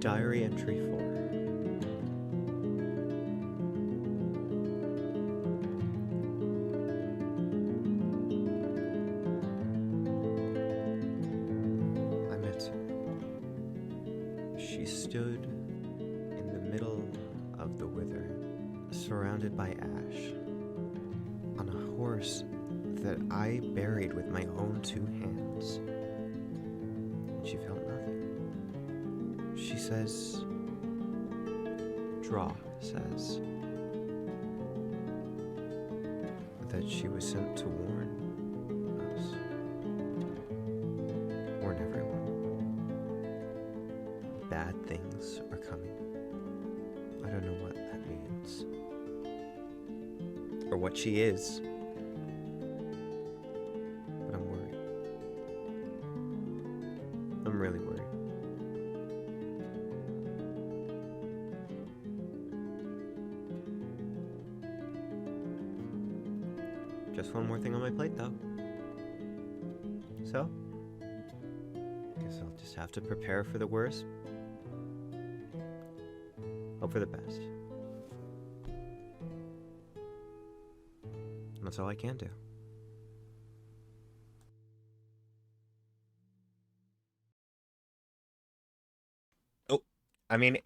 Diary entry 4. I met her. She stood in the middle of the wither, surrounded by ash, on a horse that I buried with my own 2 hands. And she felt nothing. She says, Draw says, that she was sent to warn us. Warn everyone. Bad things are coming. I don't know what that means. Or what she is. But I'm worried. I'm really worried. Just one more thing on my plate, though. So, guess I'll just have to prepare for the worst. Hope for the best. That's all I can do.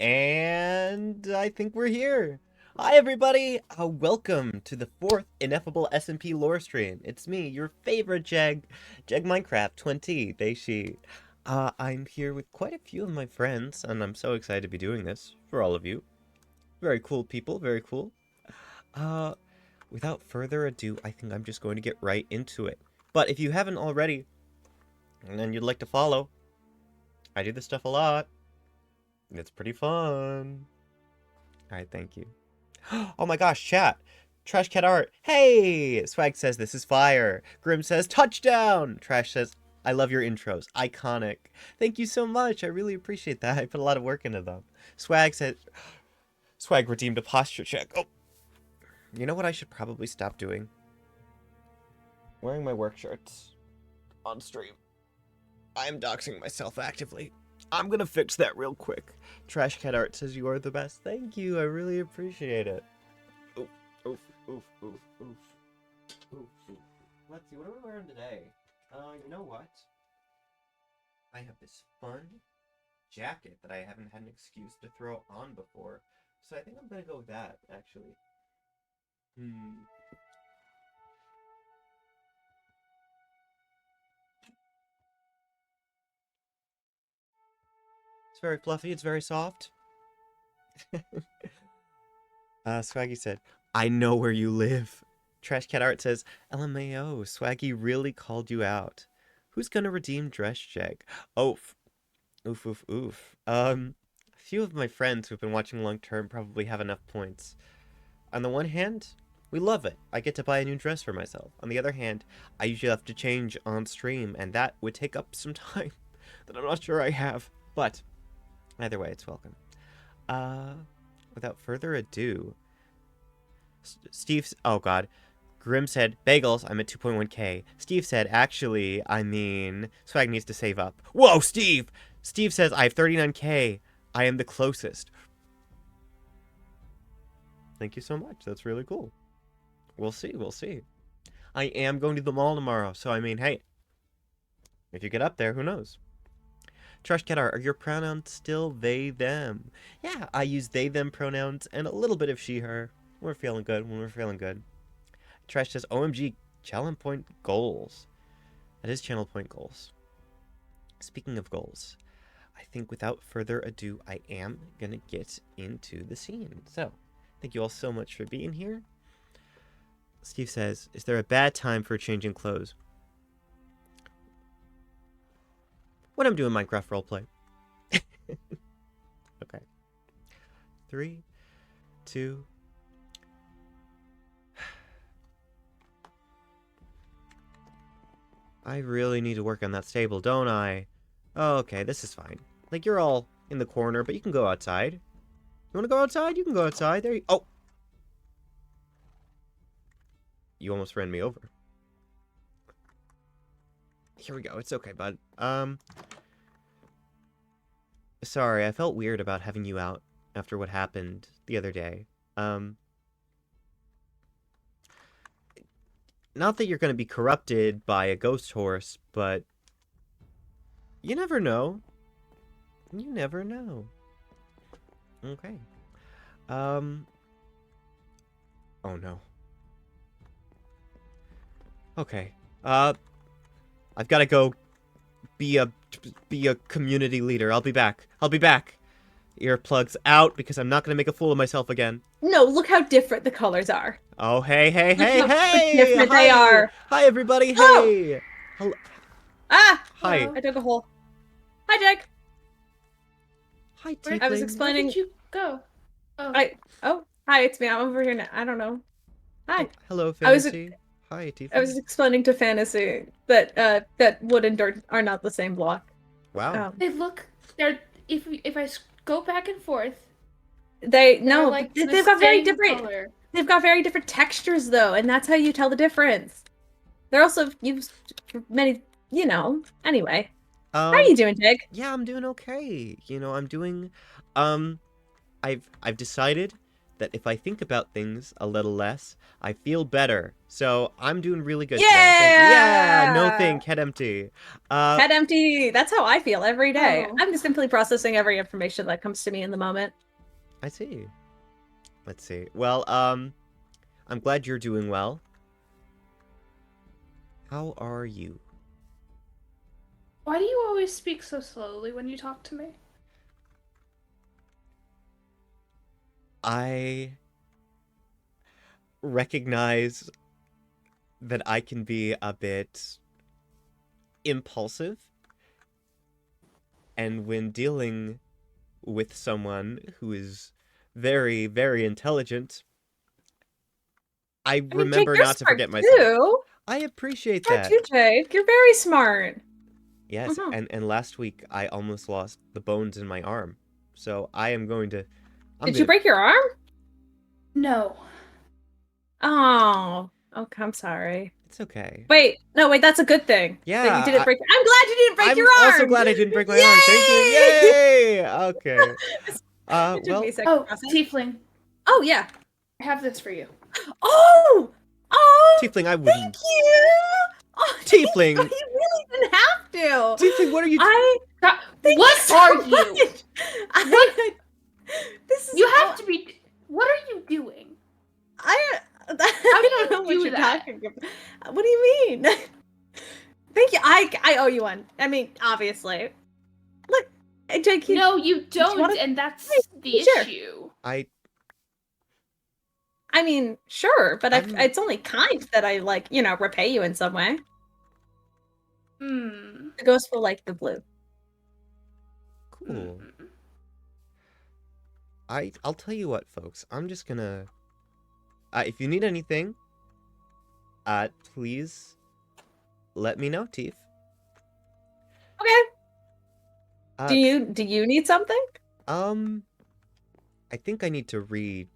And I think we're here. Hi, everybody. Welcome to the 4th Ineffable SMP lore stream. It's me, your favorite Jeg Minecraft 20, they, she. I'm here with quite a few of my friends, and I'm so excited to be doing this for all of you. Very cool people, very cool. Without further ado, I think I'm just going to get right into it. But if you haven't already, and then you'd like to follow, I do this stuff a lot. It's pretty fun. Alright, thank you. Oh my gosh, chat. Trash Cat Art. Hey! Swag says this is fire. Grim says touchdown. Trash says I love your intros. Iconic. Thank you so much. I really appreciate that. I put a lot of work into them. Swag says Swag redeemed a posture check. Oh. You know what I should probably stop doing? Wearing my work shirts on stream. I am doxing myself actively. I'm gonna fix that real quick. Trash Cat Art says you are the best. Thank you, I really appreciate it. Oof, oof, oof, oof, oof. Oof, oof. Let's see, what are we wearing today? You know what? I have this fun jacket that I haven't had an excuse to throw on before. So I think I'm gonna go with that, actually. It's very fluffy, it's very soft. Swaggy said, I know where you live. Trash Cat Art says, LMAO, Swaggy really called you out. Who's gonna redeem Dress Jag? Oof. Oof, oof, oof. A few of my friends who've been watching long term probably have enough points. On the one hand, we love it. I get to buy a new dress for myself. On the other hand, I usually have to change on stream, and that would take up some time that I'm not sure I have. But, either way, it's welcome. Without further ado, Steve's, oh god, Grim said, bagels, I'm at 2.1k. Steve said, actually, I mean, Swag needs to save up. Whoa, Steve! Steve says, I have 39k. I am the closest. Thank you so much. That's really cool. We'll see, we'll see. I am going to the mall tomorrow, so I mean, hey, if you get up there, who knows? Trash Cat Art, are your pronouns still they, them? Yeah, I use they, them pronouns and a little bit of she, her. We're feeling good when we're feeling good. Trash says, OMG, channel point goals. That is channel point goals. Speaking of goals, I think without further ado, I am going to get into the scene. So, thank you all so much for being here. Steve says, is there a bad time for changing clothes? When I'm doing Minecraft roleplay. Okay. 3, 2. I really need to work on that stable, don't I? Oh, okay, this is fine. Like, you're all in the corner, but you can go outside. You want to go outside? You can go outside. There you... Oh! You almost ran me over. Here we go. It's okay, bud. Sorry, I felt weird about having you out after what happened the other day. Not that you're going to be corrupted by a ghost horse, but you never know. You never know. Okay. Oh no. Okay. I've got to go be a community leader. I'll be back. I'll be back. Earplugs out because I'm not going to make a fool of myself again. No, look how different the colors are. Oh, hey, hey, Look hey, how hey! different they Hi! are. Hi, everybody! Oh! Hey! Hello. Ah! Hi. Hello. I dug a hole. Hi, Jake. Hi, Where, I was Tiefling. where explaining. did you go? Oh, Oh, hi, it's me. I'm over here now. I don't know. Hi. Hello, I was Fantasy. Hi, I was Tiefling. explaining to Fantasy that wood and dirt are not the same block. Wow. Um, they look. They're if I go back and forth, they they're no, like the they've got very same different. color. They've got very different textures though, and that's how you tell the difference. They're also used for many, Anyway, how are you doing, Jake? Yeah, I'm doing okay. I'm doing, I've decided that if I think about things a little less, I feel better. So I'm doing really good today. Thank you. Yeah, no Yeah! think, head empty. Uh, Head empty. That's how I feel every day. Oh. I'm just simply processing every information that comes to me in the moment. I see. Let's see. Well, I'm glad you're doing well. How are you? Why do you always speak so slowly when you talk to me? I recognize that I can be a bit impulsive, and when dealing with someone who is very, very intelligent, I I mean, Jake, remember you're not to smart forget myself. too. I appreciate Yeah, that. too, Jake. You're very smart. Yes, Mhm. and last week I almost lost the bones in my arm. So I am going to Did you break your arm? No. Oh, okay. I'm sorry. It's okay. Wait, no, wait. That's a good thing that you didn't Yeah, break. I'm glad you didn't break I'm your also arm. glad I didn't break my arm. Thank you. Yay! Yay! Okay. It took me a Well, second to Oh, process. Tiefling, Oh yeah. I have this for you. Oh, oh. Tiefling, I Thank wouldn't. you. Oh, thank you. Tiefling, You really didn't have to. Tiefling, what are you? I thank you What so are you? much. What? This is You have to be. What are you doing? I How do I don't you know what do you're that? talking about. What do you mean? Thank you. I owe you one. I mean, obviously. Look, Jake, No, you you don't, wanna- and that's the sure. issue. I mean, sure, but I'm- it's only kind that I repay you in some way. Hmm. The ghost will like the blue. Cool. Mm. I'll tell you what, folks. I'm just gonna. If you need anything, please let me know, Tief. Okay. Do you need something? I think I need to read.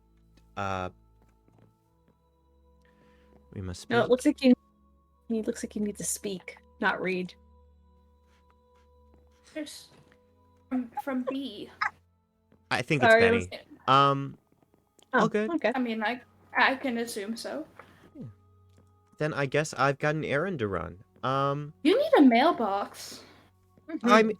We must speak. No, it looks like you. It looks like you need to speak, not read. There's from B. I think Sorry, it's Benny. All good. Okay. I mean, I can assume so. Then I guess I've got an errand to run. You need a mailbox. Mhm.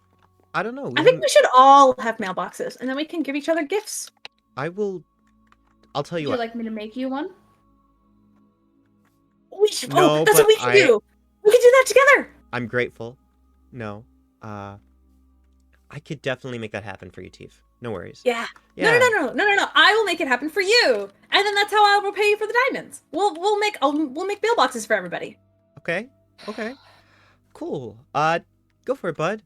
I don't know. I think we should all have mailboxes, and then we can give each other gifts. I'll tell Would you you what. like me to make you one? We should. No, that's but what we can do. We can do that together. I'm grateful. No. I could definitely make that happen for you, Tief. No worries. Yeah. Yeah. No. I will make it happen for you, and then that's how I will pay you for the diamonds. We'll make mailboxes for everybody. Okay. Cool. Go for it, bud.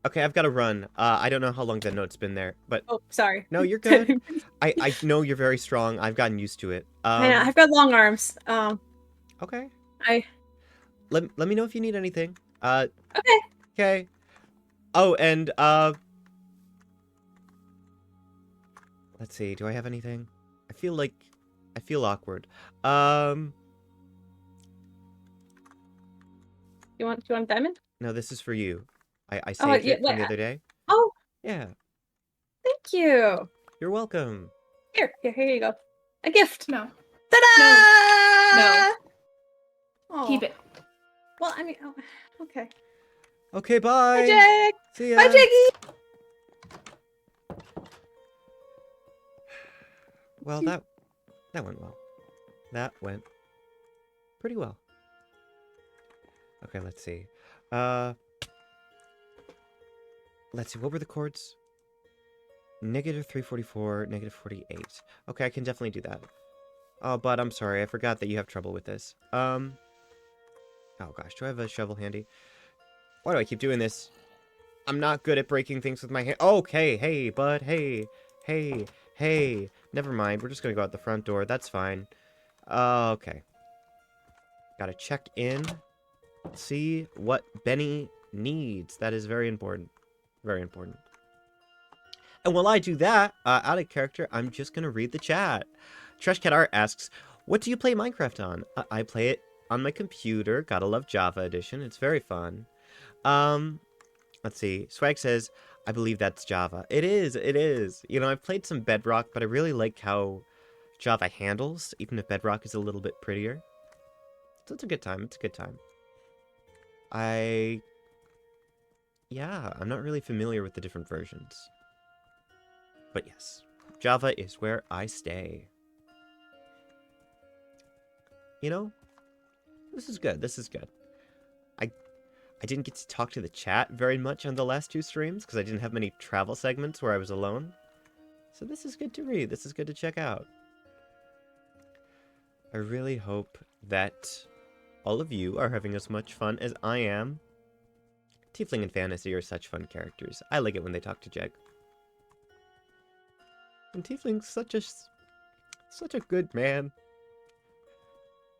Okay, I've got to run. I don't know how long that note's been there, but Oh, sorry. no, you're good. I know you're very strong. I've gotten used to it. I've got long arms. Okay. I. Let me know if you need anything. Okay. Okay. Oh, and let's see. Do I have anything? I feel awkward. You want a diamond? No, this is for you. I Oh, saved yeah, it from the other day. Oh, Yeah, Thank you. you're welcome. Here you go. A gift. No. Ta-da! No. Keep it. Well, I mean, oh, okay. Okay, bye. Bye, Jake. See ya. Bye, Jakey. Well, that went well. That went pretty well. Okay, let's see. Let's see. What were the chords? Negative 344, negative 48. Okay, I can definitely do that. Oh, but I'm sorry. I forgot that you have trouble with this. Oh gosh, do I have a shovel handy? Why do I keep doing this? I'm not good at breaking things with my hand. Okay, hey, bud, hey. Never mind, we're just gonna go out the front door. That's fine. Okay. Gotta check in. See what Benny needs. That is very important. Very important. And while I do that, out of character, I'm just gonna read the chat. Trashcat Art asks, what do you play Minecraft on? I play it on my computer. Gotta love Java Edition. It's very fun. Let's see. Swag says, I believe that's Java. It is. You know, I've played some Bedrock, but I really like how Java handles, even if Bedrock is a little bit prettier. So it's a good time. Yeah, I'm not really familiar with the different versions. But yes, Java is where I stay. You know, this is good. I didn't get to talk to the chat very much on the last 2 streams because I didn't have many travel segments where I was alone. So this is good to read. This is good to check out. I really hope that all of you are having as much fun as I am. Tiefling and Fantasy are such fun characters. I like it when they talk to Jeg. And Tiefling's such a good man.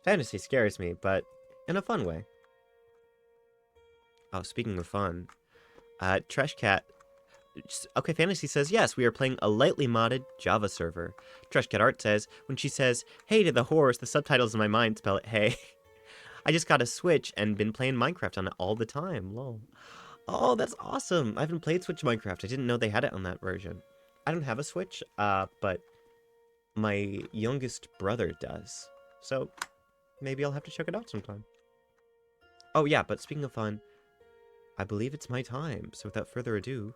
Fantasy scares me, but in a fun way. Oh, speaking of fun, Trashcat. Okay, Fantasy says, yes, we are playing a lightly modded Java server. Trashcat Art says, when she says, hey to the horse, the subtitles in my mind spell it hey. I just got a Switch and been playing Minecraft on it all the time, lol. Oh, that's awesome. I haven't played Switch Minecraft. I didn't know they had it on that version. I don't have a Switch, but my youngest brother does. So, maybe I'll have to check it out sometime. Oh yeah, but speaking of fun, I believe it's my time, so without further ado,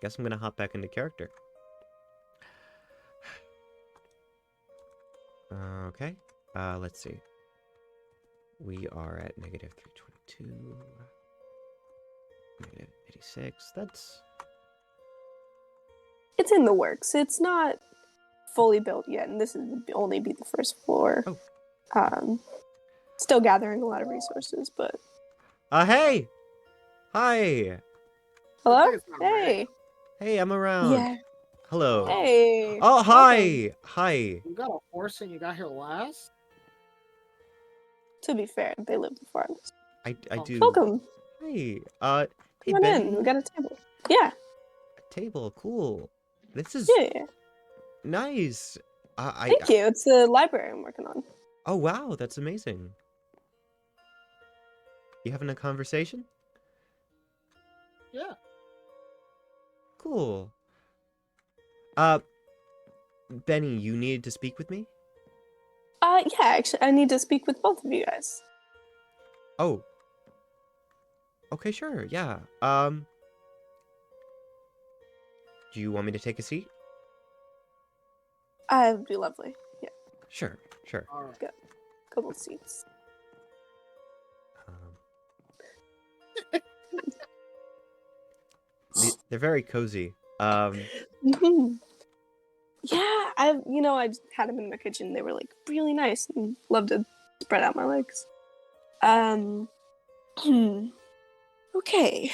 guess I'm gonna hop back into character. Okay, let's see. We are at negative 322, negative 86, that's... It's in the works. It's not fully built yet, and this would only be the first floor. Oh. Still gathering a lot of resources, but... Hey! Hi! Hello? Hey! Hey, I'm around. Yeah. Hello. Hey! Oh, hi! Welcome. Hi. You got a horse and you got here last? To be fair, they live before us. I do. Welcome. Hi. Hey, Come on Ben. in. We got a table. Yeah. A table, cool. This is Yeah. nice. Thank you. It's the library I'm working on. Oh, wow, that's amazing. You having a conversation? Yeah. Cool. Benny, you needed to speak with me? Yeah, actually, I need to speak with both of you guys. Oh. Okay, sure, yeah. Do you want me to take a seat? That would be lovely. Yeah, Sure. All right. couple seats. They're very cozy. Mhm. Yeah, I just had them in my kitchen. They were like really nice and love to spread out my legs. Okay.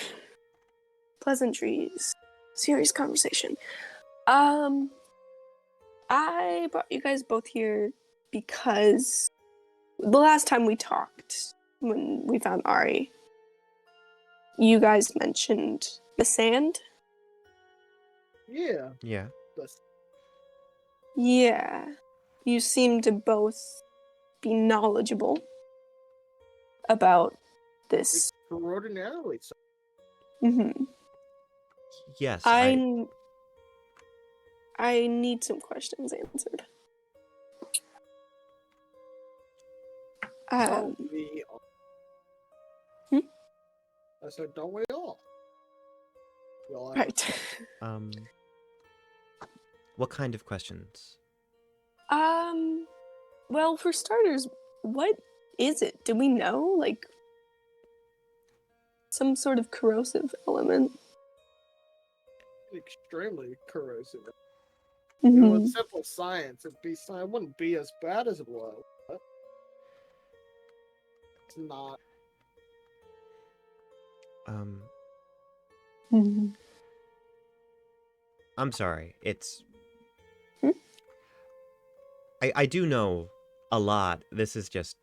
Pleasantries. Serious conversation. I brought you guys both here because the last time we talked, when we found Ari, you guys mentioned the sand. Yeah. Yeah. That's... Yeah. You seem to both be knowledgeable about this. Extraordinarily so. Mm-hmm. Yes, I need some questions answered. Don't we all? Hmm? I said, don't we all? We all have Right. What kind of questions? Well, for starters, what is it? Do we know? Like, some sort of corrosive element? extremely corrosive. You know, with simple science, it wouldn't be as bad as it was. But it's not. I'm sorry. It's... Hmm? I do know a lot. This is just...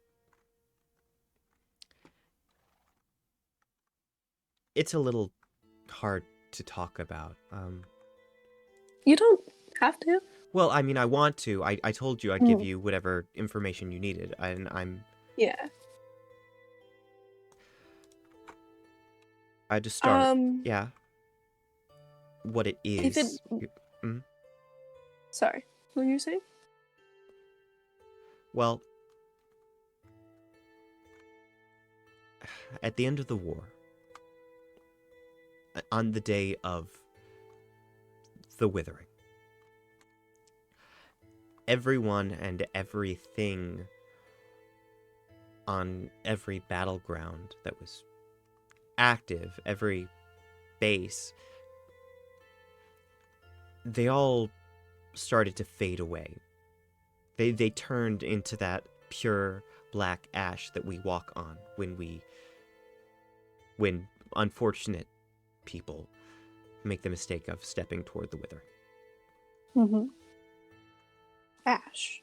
It's a little hard to talk about. You don't have to. Well, I mean, I want to. I told you I'd give you whatever information you needed, and I'm... Yeah. I just start. Yeah. What it If it... is. Mhm. Sorry. What were you saying? Well, at the end of the war, on the day of the withering, everyone and everything on every battleground that was active, every base, they all started to fade away. They turned into that pure black ash that we walk on when unfortunate people make the mistake of stepping toward the withering. Ash.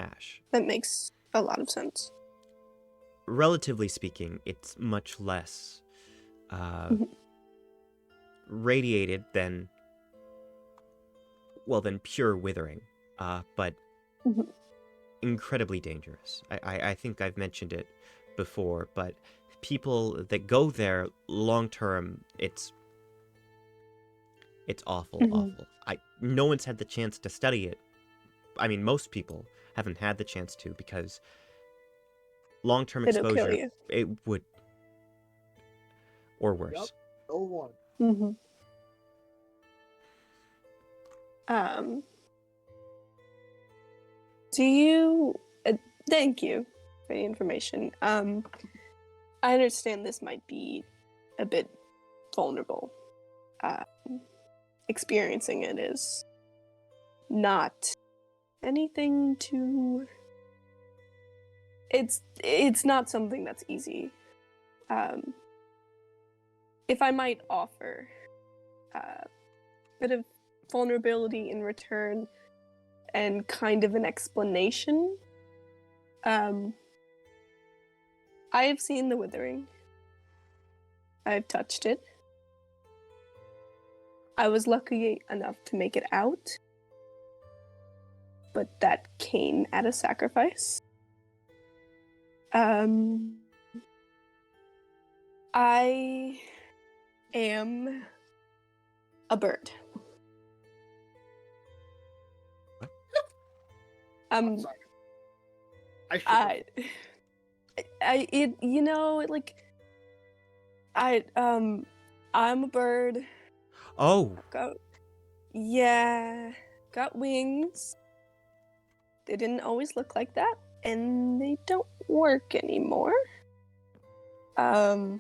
Ash. That makes a lot of sense. Relatively speaking, it's much less radiated than pure withering, but incredibly dangerous. I think I've mentioned it before, but people that go there long term, it's awful, awful. No one's had the chance to study it. I mean, most people haven't had the chance to, because long-term It'll kill exposure, you. it would, or worse. Yep. No one. Do you... thank you for the information. I understand this might be a bit vulnerable. Experiencing it is not anything to... It's not something that's easy. If I might offer a bit of vulnerability in return and kind of an explanation, I have seen the withering. I've touched it. I was lucky enough to make it out, but that came at a sacrifice. I am a bird. What? I'm sorry. I'm a bird. Oh! Got wings. They didn't always look like that, and they don't work anymore. Oh,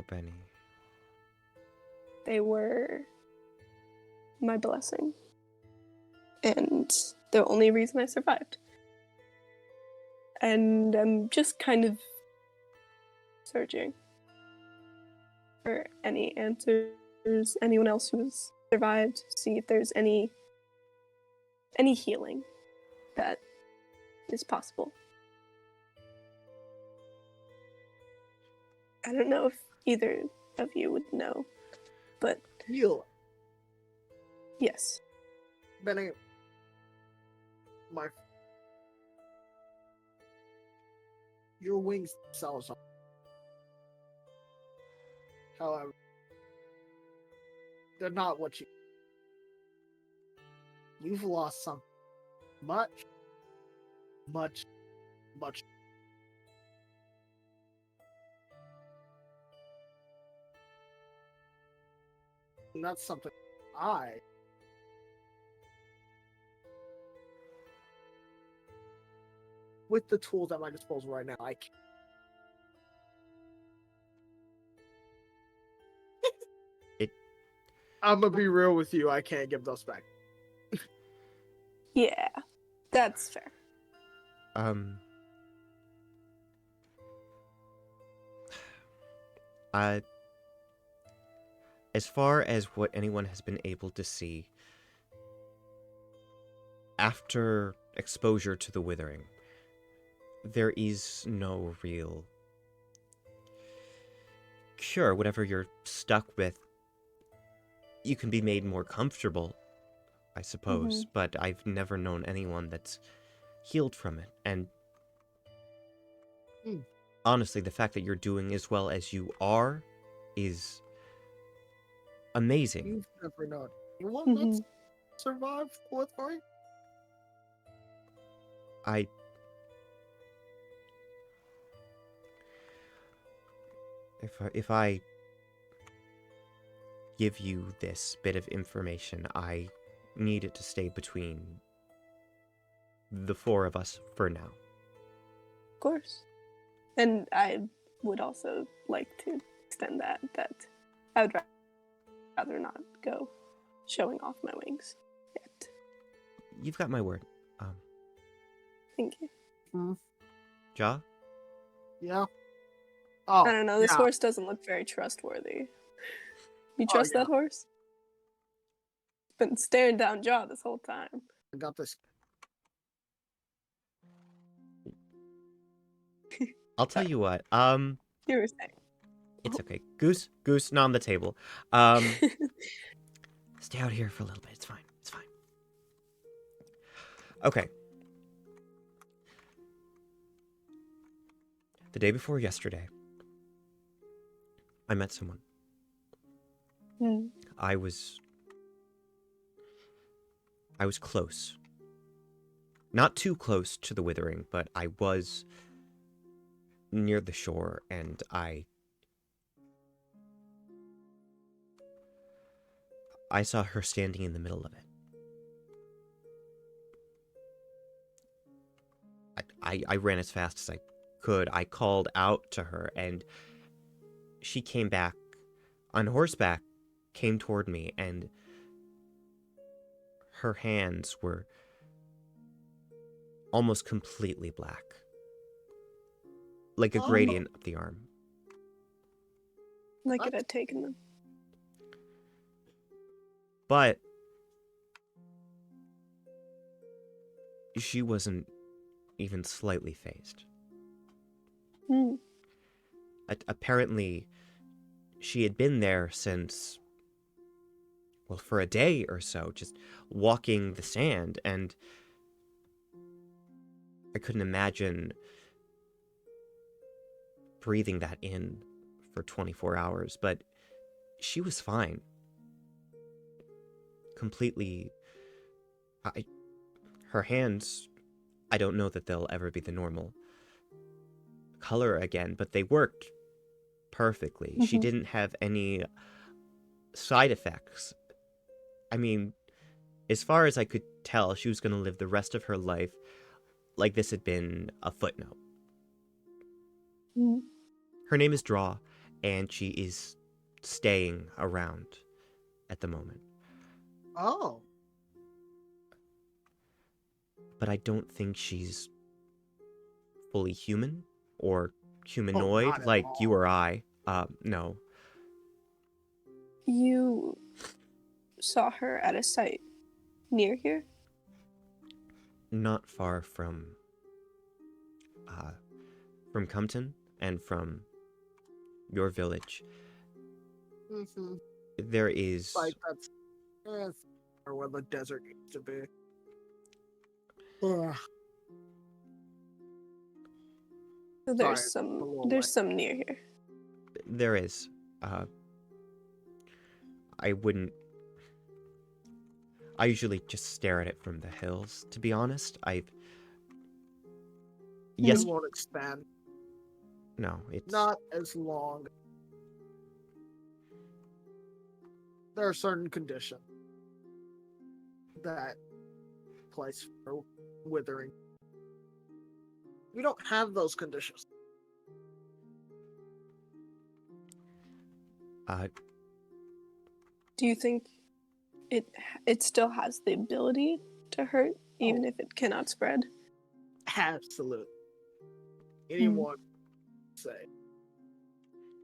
Benny. They were my blessing. And the only reason I survived. And I'm just kind of searching for any answers, anyone else who's survived, see if there's any healing that is possible. I don't know if either of you would know, but Heal. yes. Benny, your wings themselves are. However, They're not what you've lost something much, much, much. And that's something with the tools at my disposal right now, I can't. I'm gonna be real with you. I can't give those back. Yeah, that's fair. As far as what anyone has been able to see, after exposure to the withering, there is no real cure. Whatever you're stuck with, you can be made more comfortable, I suppose, but I've never known anyone that's healed from it. And honestly, the fact that you're doing as well as you are is amazing. You've never known anyone that's survived withering? If I give you this bit of information, I need it to stay between the four of us for now. Of course. And I would also like to extend that I would rather not go showing off my wings yet. You've got my word. Thank you. Ja? Yeah. Oh, I don't know, this yeah. horse doesn't look very trustworthy. You trust that horse? Been staring down Jaw this whole time. I got this. I'll tell you what. You were saying. It's okay. Goose, not on the table. Stay out here for a little bit. It's fine. It's fine. Okay. The day before yesterday, I met someone. I was close. Not too close to the withering, but I was near the shore, and I saw her standing in the middle of it. I ran as fast as I could. I called out to her, and she came back on horseback, came toward me, and her hands were almost completely black. Like a gradient up the arm. Like it had taken them. But she wasn't even slightly phased. Apparently, she had been there since, well, for a day or so, just walking the sand, and I couldn't imagine breathing that in for 24 hours, but she was fine. Completely. Her hands, I don't know that they'll ever be the normal color again, but they worked perfectly. She didn't have any side effects. I mean, as far as I could tell, she was going to live the rest of her life like this had been a footnote. Her name is Draw, and she is staying around at the moment. Oh. But I don't think she's fully human or humanoid like you or I. No. You saw her at a site near here? Not far from Compton and from your village. There is Like that's or where the desert used to be. So there's some near here. There is. I wouldn't I usually just stare at it from the hills, to be honest. Yes, It won't expand. no, it's... Not as long. There are certain conditions that place for withering. We don't have those conditions. Do you think it still has the ability to hurt, even if it cannot spread? Absolutely. Anyone say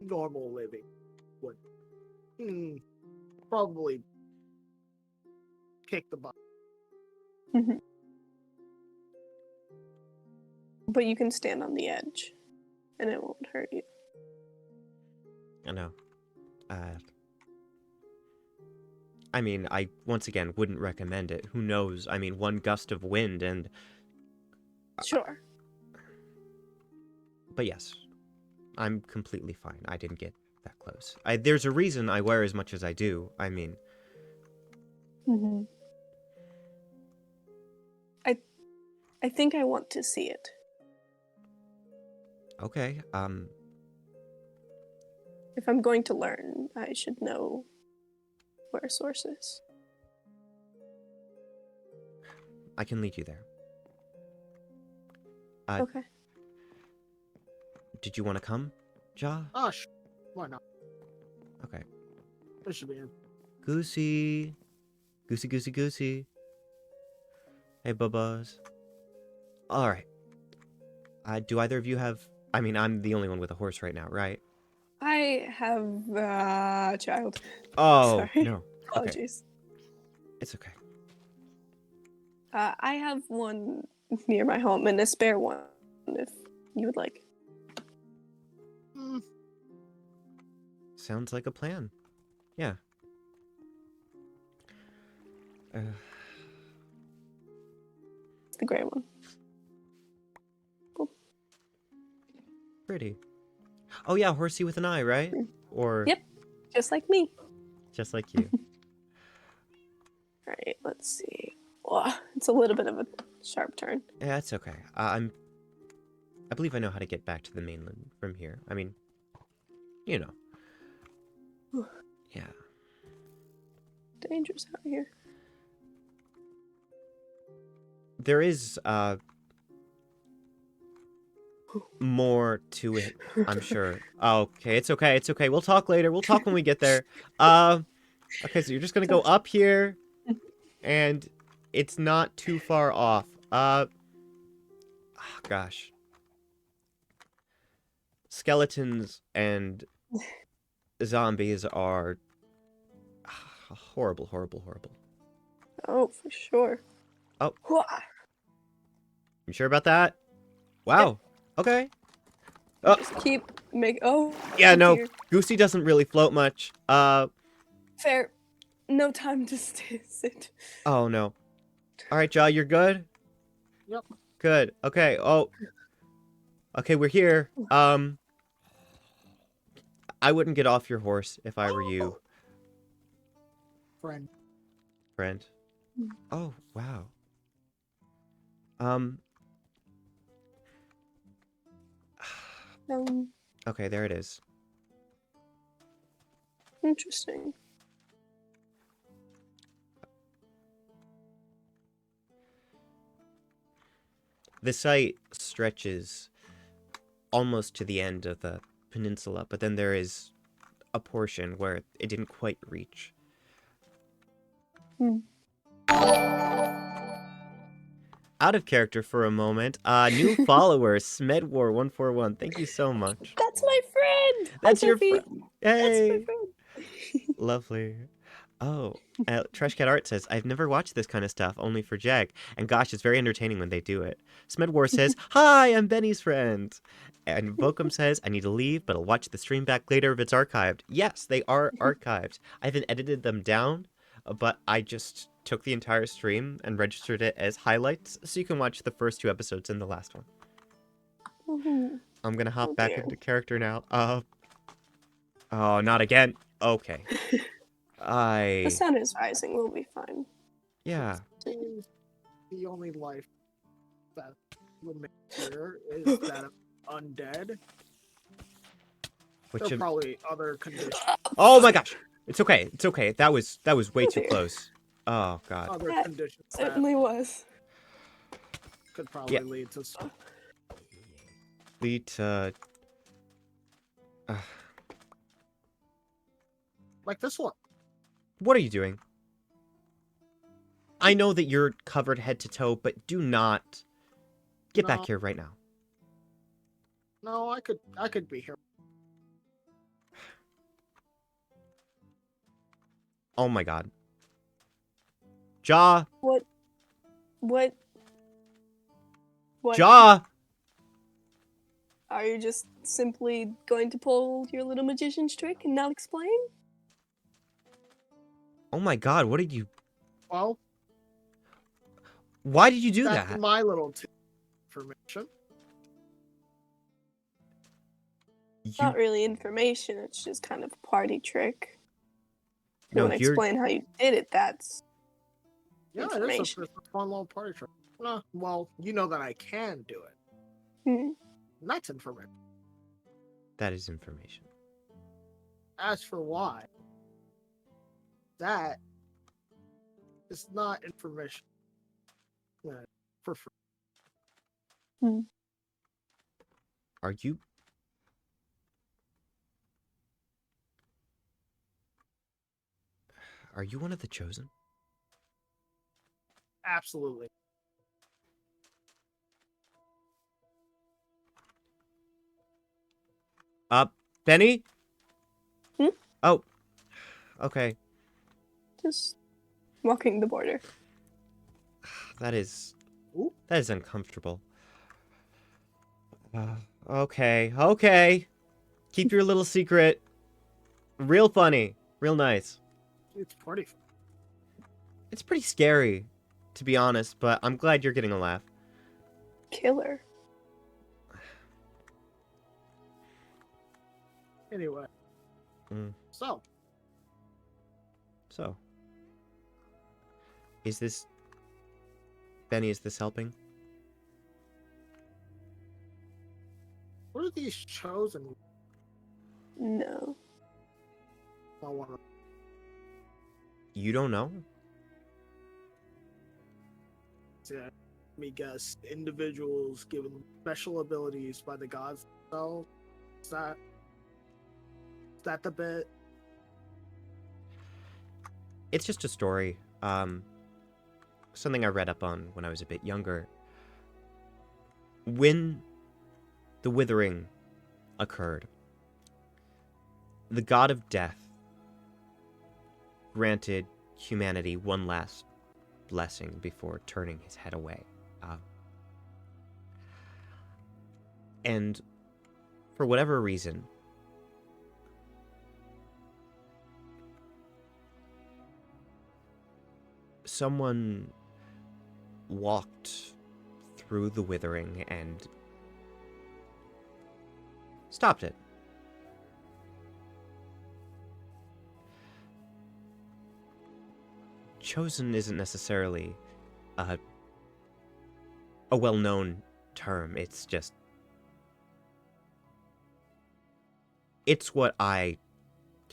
normal living would probably kick the butt. Mm-hmm. But you can stand on the edge, and it won't hurt you. I know. I mean, I, once again, wouldn't recommend it. Who knows? I mean, one gust of wind and... Sure. But yes, I'm completely fine. I didn't get that close. There's a reason I wear as much as I do. I mean... Mm-hmm. I think I want to see it. Okay, If I'm going to learn, I should know where a source is. I can lead you there. Okay. Did you want to come, Ja? Oh, sure. Why not? Okay. This should be in. Goosey. Goosey, goosey, goosey. Hey, Bubba's. Alright. Do either of you have... I mean, I'm the only one with a horse right now, right? I have a child. Oh, Sorry. no. Okay. Apologies. It's okay. I have one near my home and a spare one if you would like. Sounds like a plan. Yeah. It's the gray one. Cool. Pretty. Oh yeah, horsey with an eye, right? Or... Yep. Just like me. Just like you. Alright, let's see. Oh, it's a little bit of a sharp turn. Yeah, it's okay. I believe I know how to get back to the mainland from here. I mean, you know. Yeah. Dangerous out here. There is, more to it, I'm sure. Okay, it's okay, it's okay. We'll talk later. We'll talk when we get there. Okay, so you're just gonna go up here, and it's not too far off. Oh, gosh. Skeletons and zombies are horrible, horrible, horrible. Oh, for sure. Oh. Hwah. You sure about that? Wow. Okay. Oh. Just keep oh. Yeah, no. Dear. Goosey doesn't really float much. Fair. No time to sit. Oh, no. All right, Ja, you're good? Yep. Good. Okay. Oh. Okay, we're here. I wouldn't get off your horse if I were you, Friend. friend. Oh, wow. Okay, there it is. Interesting. The site stretches almost to the end of the peninsula, but then there is a portion where it didn't quite reach. Out of character for a moment. New follower, Smedwar141. Thank you so much. That's my friend. That's Hi, your Sophie. friend. Hey. That's my friend. Lovely. Oh, Trash Cat Art says, I've never watched this kind of stuff, only for Jag. And gosh, it's very entertaining when they do it. Smedwar says, hi, I'm Benny's friend. And Vokum says, I need to leave, but I'll watch the stream back later if it's archived. Yes, they are archived. I haven't edited them down, but I just took the entire stream and registered it as highlights, so you can watch the first 2 episodes and the last one. I'm gonna hop back into character now. Oh, not again. Okay. The sun is rising. We'll be fine. Yeah. Seems the only life that remains here is that of undead. Which There are of... probably other conditions. Oh my gosh! It's okay. It's okay. That was way Oh too dear. close. Oh god. Other That conditions that certainly was. could probably lead to. Lead to... Like this one. what are you doing? I know that you're covered head to toe, but do not get back No. here right now. No, I could be here. Oh my god. Jaw! What? What? Jaw! Are you just simply going to pull your little magician's trick and not explain? Oh my god, what did you... Well, why did you do that's that? my little information. It's You... not really information, it's just kind of a party trick. If you no, want to you're... explain how you did it, that's Yeah, it is information. it's a fun little party trick. No, well, you know that I can do it. Hmm. And that's information. that is information. As for why, that is not information. For free. Are you... are you one of the chosen? Absolutely. Benny? Hmm? Oh. Okay. Just walking the border. That is... Ooh. that is uncomfortable. Okay, okay. Keep your little secret. Real funny. Real nice. It's pretty fun. It's pretty scary, to be honest, but I'm glad you're getting a laugh. Killer. Anyway. Mm. So, So. Is this... Benny, is this helping? what are these chosen? No. I want to. You don't know? Let me guess. Individuals given special abilities by the gods themselves. Is that the bit? It's just a story. Something I read up on when I was a bit younger. When the withering occurred, the god of death granted humanity one last blessing before turning his head away. And for whatever reason, someone walked through the withering and stopped it. Chosen isn't necessarily a well-known term. It's just... it's what I've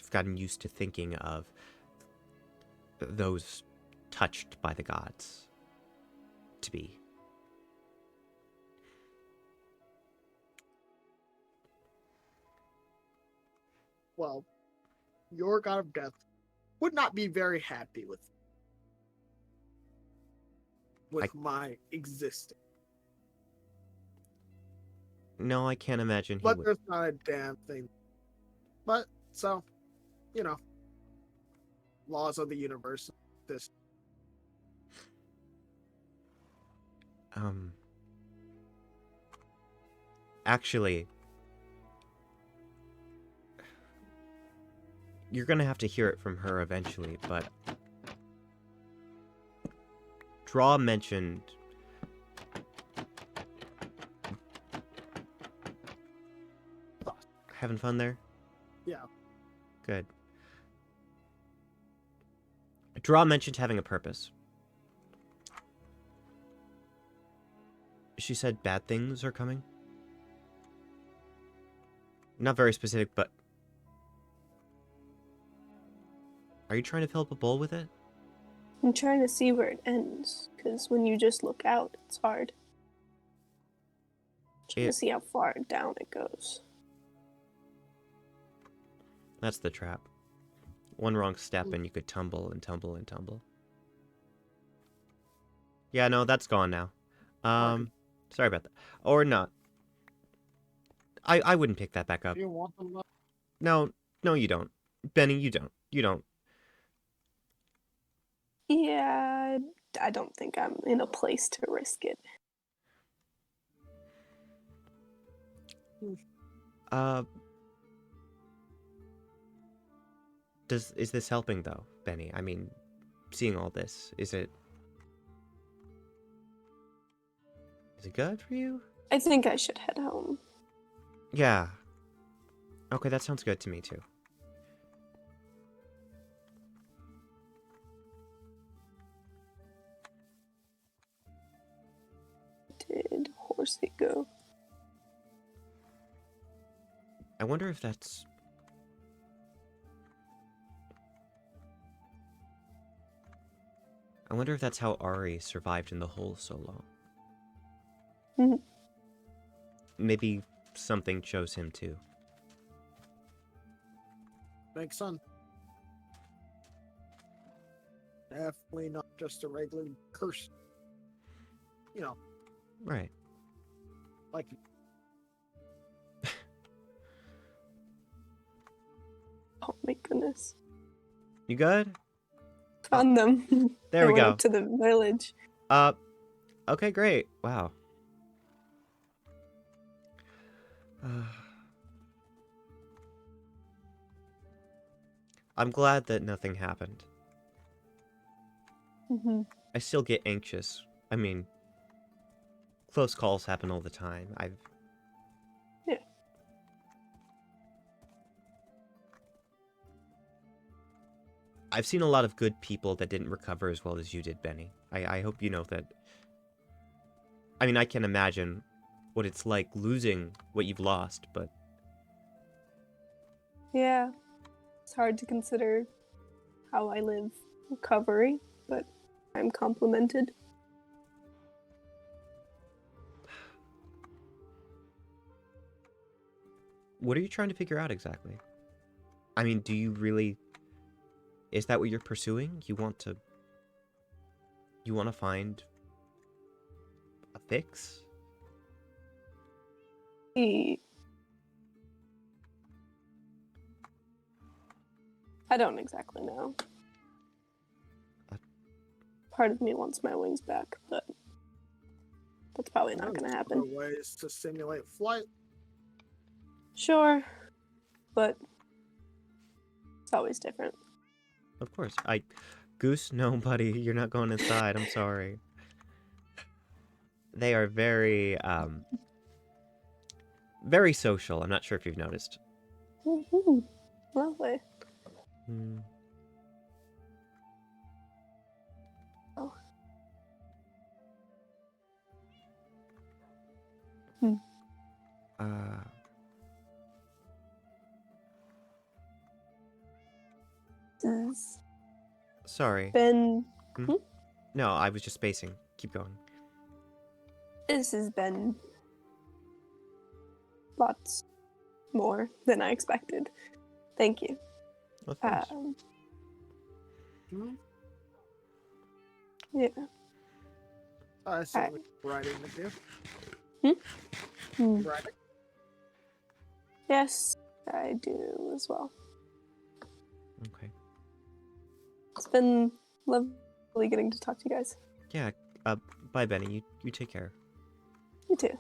gotten used to thinking of those touched by the gods to be. Well, your god of death would not be very happy with my existence. No, I can't imagine he But would. there's not a damn thing. But so, laws of the universe. This Actually, you're gonna have to hear it from her eventually, but Draw mentioned having fun there? Yeah. Good. Draw mentioned having a purpose. She said bad things are coming? Not very specific, but... Are you trying to fill up a bowl with it? I'm trying to see where it ends, because when you just look out, it's hard. Trying to see how far down it goes. That's the trap. One wrong step and you could tumble and tumble and tumble. Yeah, no, that's gone now. Sorry about that. Or not. I wouldn't pick that back up. Do you want them left? No, no, you don't. Benny, you don't. You don't. Yeah, I don't think I'm in a place to risk it. Is this helping though, Benny? I mean, seeing all this, is it good for you? I think I should head home. Yeah. Okay, that sounds good to me too. Did Horsey go? I wonder if that's... I wonder if that's how Ari survived in the hole so long. Mm-hmm. Maybe something chose him too. Makes sense. Definitely not just a regular curse. You know, Right. like Oh my goodness. You good? Found them. There I we went go. up to the village. Okay, great. Wow. I'm glad that nothing happened. Mm-hmm. I still get anxious. I mean, close calls happen all the time. Yeah. I've seen a lot of good people that didn't recover as well as you did, Benny. I hope you know that. I mean, I can imagine what it's like losing what you've lost, but... Yeah. It's hard to consider how I live recovery, but I'm complimented. What are you trying to figure out exactly? I mean, do you really... Is that what you're pursuing? You want to find a fix? I don't exactly know. Part of me wants my wings back, but that's probably not going to happen. There are ways to simulate flight. Sure, but it's always different. Of course. Goose, no, buddy, you're not going inside. I'm sorry. They are very, very social. I'm not sure if you've noticed. Mm-hmm. Lovely. Hmm. Oh. Hmm. This Sorry. has been No, I was just spacing. Keep going. this has been lots more than I expected. Thank you. Of course. Yeah. I certainly writing with Hmm? you. Writing. Yes, I do as well. Okay. It's been lovely getting to talk to you guys. Yeah, bye, Benny. You take care. You too.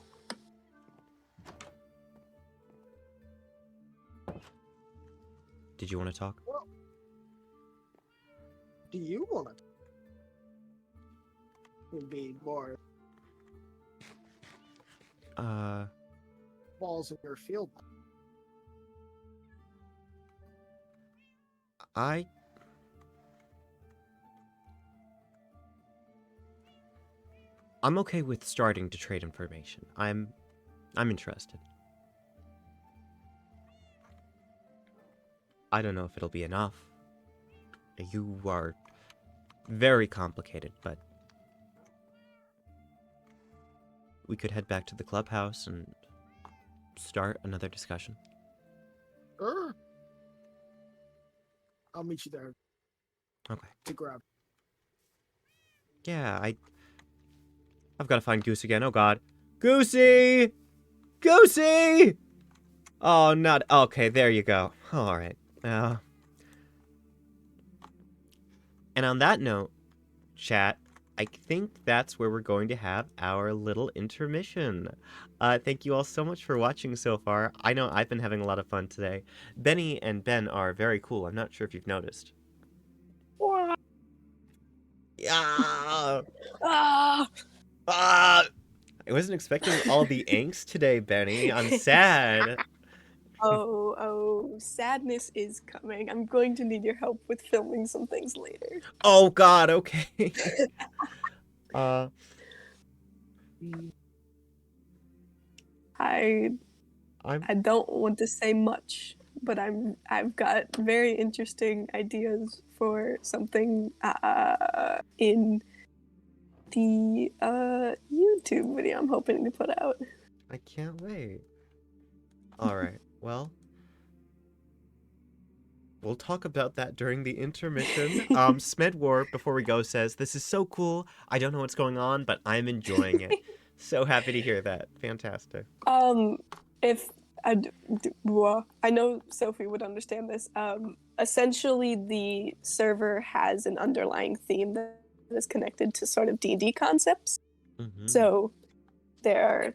Did you want to talk? Well, do you want it? Would be more balls in your field. I... I'm okay with starting to trade information. I'm interested. I don't know if it'll be enough. You are very complicated, but we could head back to the clubhouse and start another discussion. I'll meet you there Okay. to grab. Yeah, I've got to find Goose again. Oh god. Goosey! Goosey! Oh, not... Okay, there you go. Alright. And on that note, chat, I think that's where we're going to have our little intermission. Thank you all so much for watching so far. I know I've been having a lot of fun today. Benny and Ben are very cool. I'm not sure if you've noticed. Yeah. Ah! I wasn't expecting all the angst today, Benny. I'm sad. Oh, sadness is coming. I'm going to need your help with filming some things later. Oh god, okay. I don't want to say much, but I've got very interesting ideas for something in the YouTube video I'm hoping to put out. I can't wait. Alright, well, we'll talk about that during the intermission. Smedwar, before we go, says, "This is so cool. I don't know what's going on, but I'm enjoying it." So happy to hear that. Fantastic. If I know Sophie would understand this. Essentially, the server has an underlying theme that is connected to sort of D&D concepts. Mm-hmm. So there are,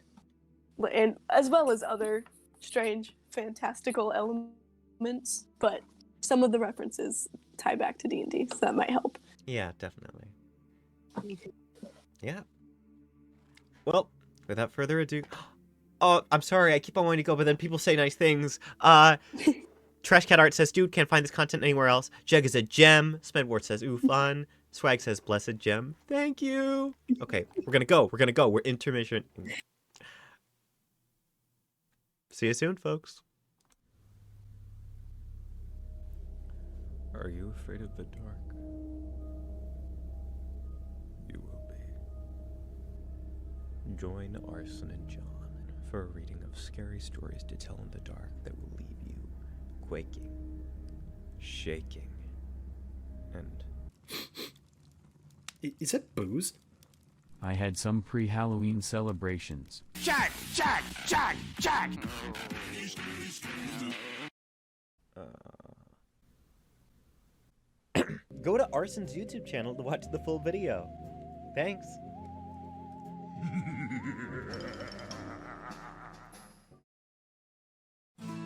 and as well as other strange, fantastical elements, but some of the references tie back to D&D, so that might help. Yeah, definitely. Yeah. Well, without further ado... Oh, I'm sorry, I keep on wanting to go, but then people say nice things. Trash Cat Art says, "Dude, can't find this content anywhere else." Jeg is a gem. Smedwart says, "Ooh, fun." Swag says, "Blessed gem." Thank you. Okay, we're gonna go. We're intermission. See you soon, folks. Are you afraid of the dark? You will be. Join Arson and John for a reading of scary stories to tell in the dark that will leave you quaking, shaking, and... Is it booze? I had some pre-Halloween celebrations. Jack! Go to Arson's YouTube channel to watch the full video. Thanks.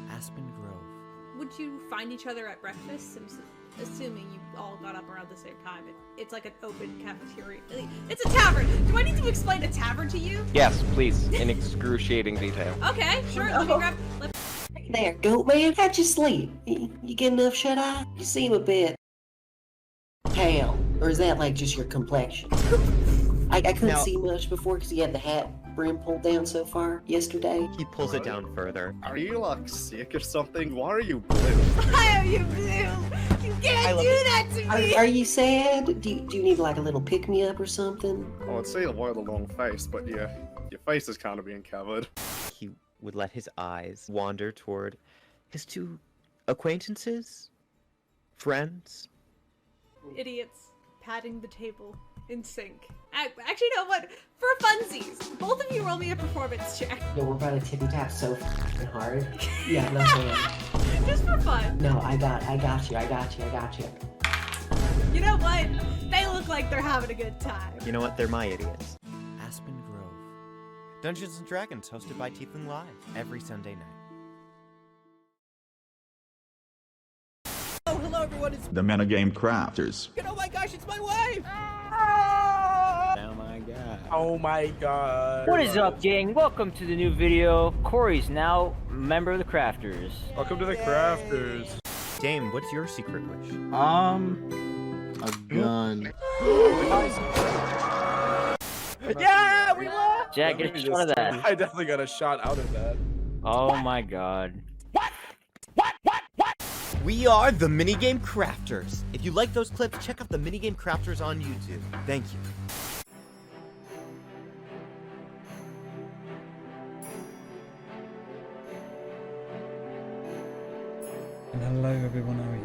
Aspen Grove. Would you find each other at breakfast? Assuming you all got up around the same time. It's like an open cafeteria. It's a tavern! Do I need to explain a tavern to you? Yes, please, in excruciating detail. Okay, sure, let me grab... There, goat man, how'd you sleep? You get enough shut-eye? You seem a bit... pale. Or is that like just your complexion? I couldn't see much before because you had the hat brim pulled down so far yesterday. He pulls it down further. Are you like sick or something? Why are you blue? Why are you blue? You can't do that to me! Are you sad? Do you need like a little pick-me-up or something? Oh, I'd say avoid the long face, but yeah, your face is kind of being covered. He would let his eyes wander toward his two acquaintances, friends. Idiots patting the table in sync. Actually, you know what? For funsies, both of you roll me a performance check. No, we're about to tippy-tap so f***ing hard. Yeah, no way. Just for fun. No, I got you. You know what? They look like they're having a good time. You know what? They're my idiots. Aspen Grove. Dungeons & Dragons, hosted by Tiefling Live, every Sunday night. Oh, hello everyone, it's the Metagame Crafters. Oh my gosh, it's my wife! Oh my god. Oh my god. What is up, gang? Welcome to the new video. Corey's now a member of the Crafters. Welcome to the Crafters. Dame, what's your secret wish? A gun. Yeah, we won! Jack, Let get me a shot of just- that. I definitely got a shot out of that. Oh my god. We are the Minigame Crafters. If you like those clips, check out the Minigame Crafters on YouTube. Thank you. And hello everyone, how are you?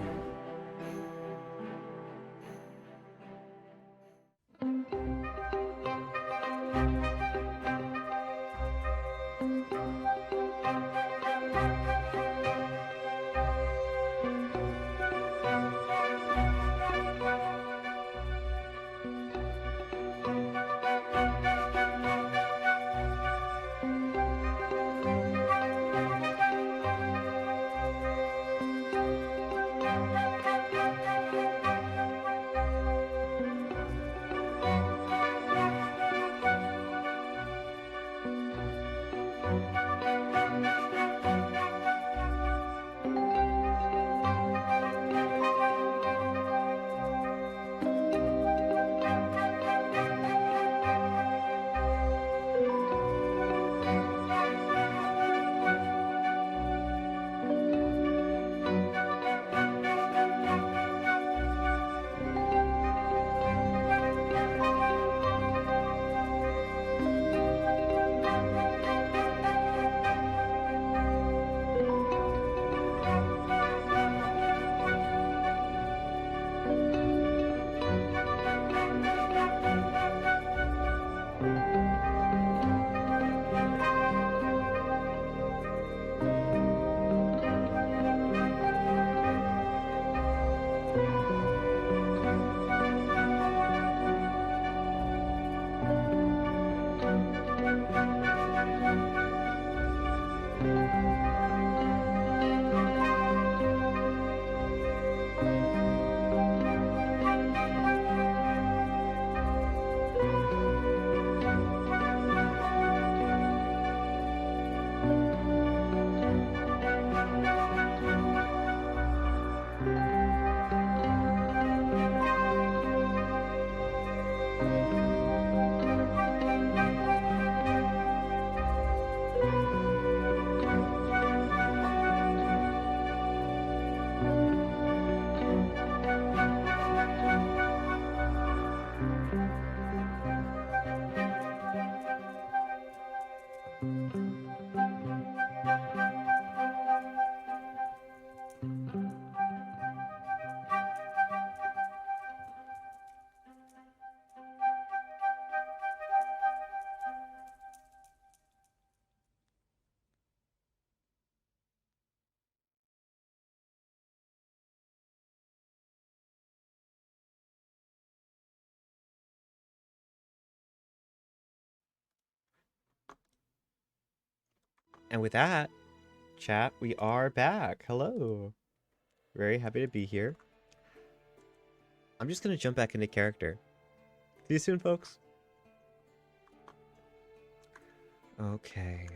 And with that, chat, we are back. Hello. Very happy to be here. I'm just going to jump back into character. See you soon, folks. Okay.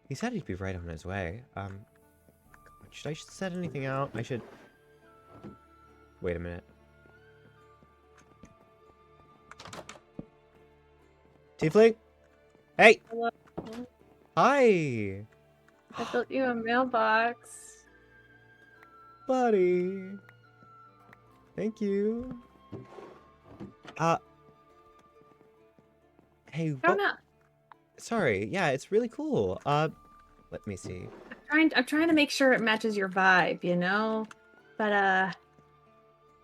He said he'd be right on his way. Should I set anything out? I should... Wait a minute. Tiefling? Hey! Hello. Hi! I built you a mailbox. Buddy! Thank you. Hey, Oh no. Sorry, yeah, it's really cool. Let me see. I'm trying to make sure it matches your vibe, you know? But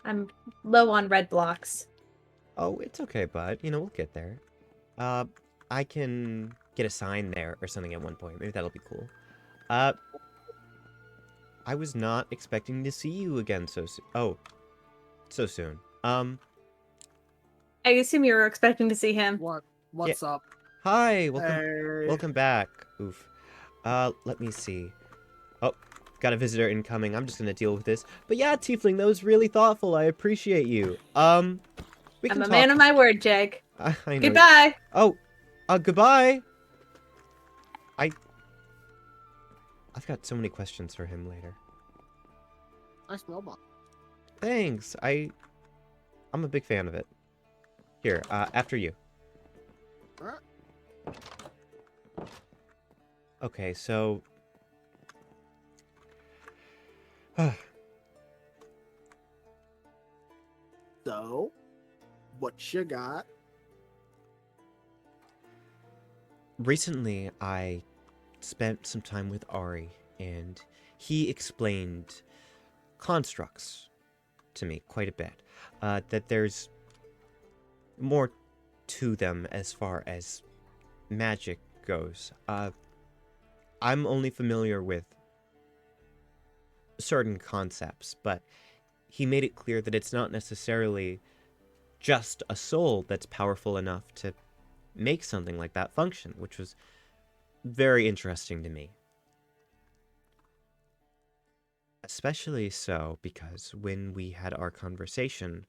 I'm low on red blocks. Oh, it's okay, bud. You know, we'll get there. I can get a sign there or something at one point. Maybe that'll be cool. I was not expecting to see you again so soon. Oh, so soon. I assume you were expecting to see him. What's up? Hi, Hey. welcome back. Oof. Let me see. Oh, got a visitor incoming. I'm just gonna deal with this. But yeah, Tiefling, that was really thoughtful. I appreciate you. I'm a man of my word, Jag. I know. Goodbye. Oh, goodbye. I've got so many questions for him later. Nice mailbox. Thanks. I'm a big fan of it. Here, after you. Alright. Okay, so... So, what you got? Recently, I spent some time with Ari, and he explained constructs to me quite a bit. That there's more to them as far as magic goes. I'm only familiar with certain concepts, but he made it clear that it's not necessarily just a soul that's powerful enough to make something like that function, which was very interesting to me. Especially so because when we had our conversation,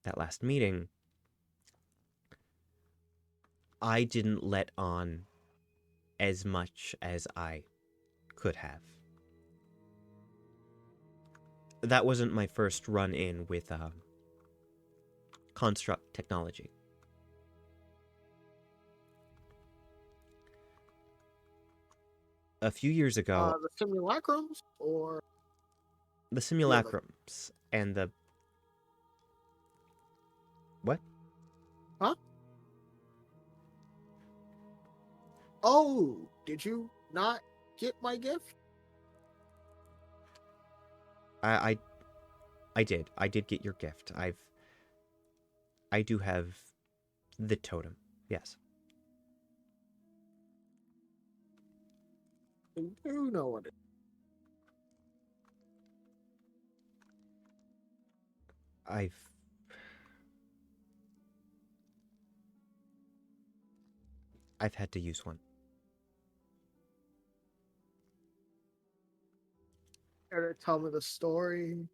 that last meeting, I didn't let on as much as I could have. That wasn't my first run-in with construct technology. A few years ago, The simulacrums or the simulacrums and the... What? Huh? Oh, did you not get my gift? I did. I did get your gift. I do have the totem. Yes. You do know what it I've had to use one. Care to tell me the story?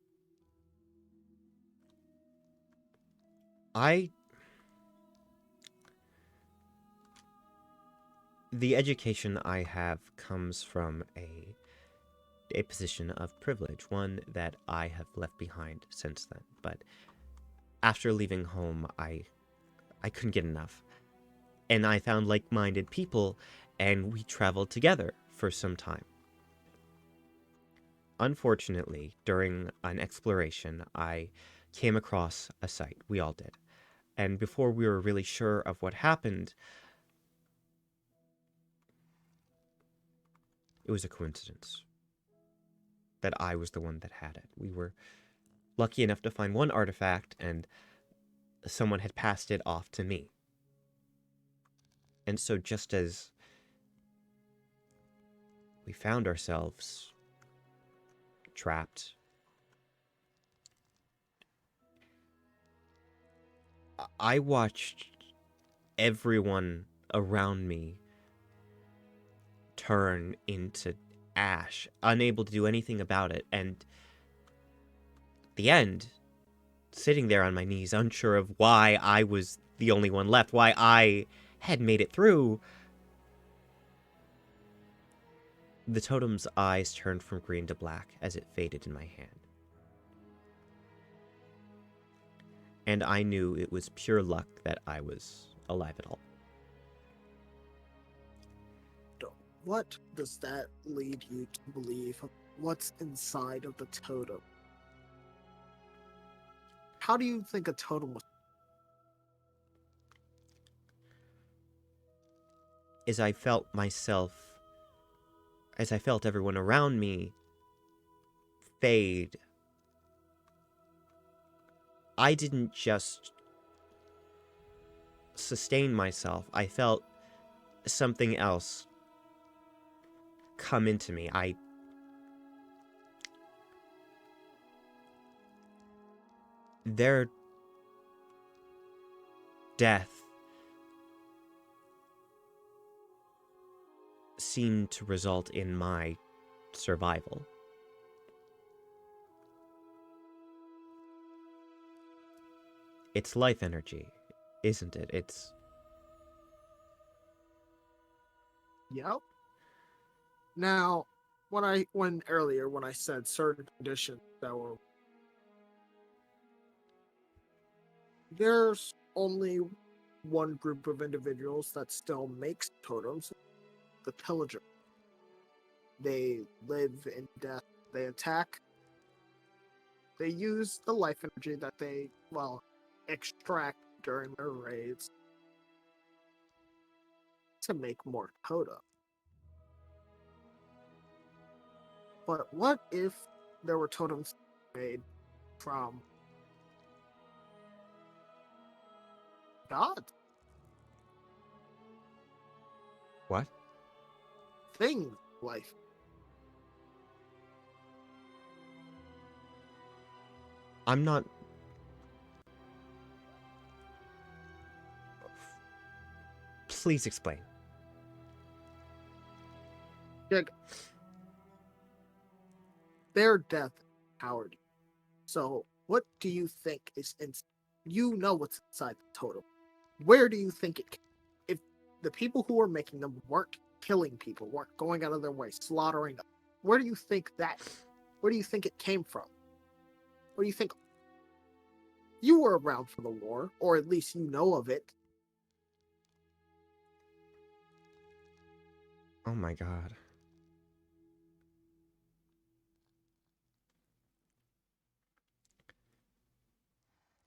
The education I have comes from a position of privilege, one that I have left behind since then. But after leaving home, I couldn't get enough. And I found like-minded people, and we traveled together for some time. Unfortunately, during an exploration, I came across a site. We all did. And before we were really sure of what happened, it was a coincidence that I was the one that had it. We were lucky enough to find one artifact, and someone had passed it off to me. And so just as we found ourselves trapped, I watched everyone around me turn into ash, unable to do anything about it, and at the end, sitting there on my knees, unsure of why I was the only one left, why I had made it through, the totem's eyes turned from green to black as it faded in my hand. And I knew it was pure luck that I was alive at all. What does that lead you to believe? What's inside of the totem? How do you think a totem was? As I felt everyone around me fade, I didn't just sustain myself. I felt something else come into me. Their death seemed to result in my survival. It's life energy, isn't it? It's... Yep. Now, when I said certain conditions that were, there's only one group of individuals that still makes totems, the pillager. They live in death. They attack. They use the life energy that they, extract during their raids to make more totems. But what if there were totems made from God? What? Thing life. I'm not... Please explain. Like, their death empowered you. So, what do you think is in? You know what's inside the totem. Where do you think it? If the people who were making them weren't killing people, weren't going out of their way, slaughtering them, where do you think that? Where do you think it came from? Where do you think? You were around for the war, or at least you know of it. Oh my god.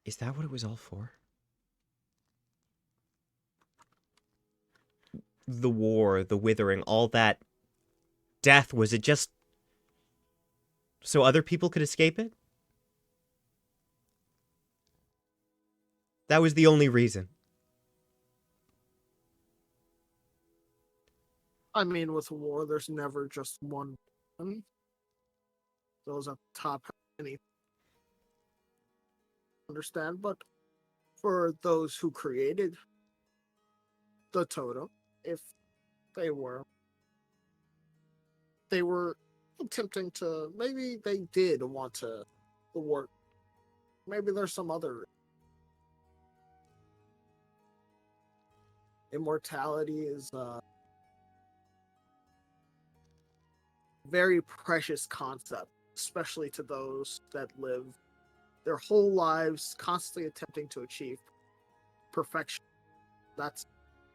Is that what it was all for? The war, the withering, all that death, was it just so other people could escape it? That was the only reason. I mean, with war, there's never just one. Those at the top, any understand, but for those who created the totem, if they were attempting to, maybe they did want to the war. Maybe there's some other immortality is a very precious concept, especially to those that live their whole lives constantly attempting to achieve perfection. That's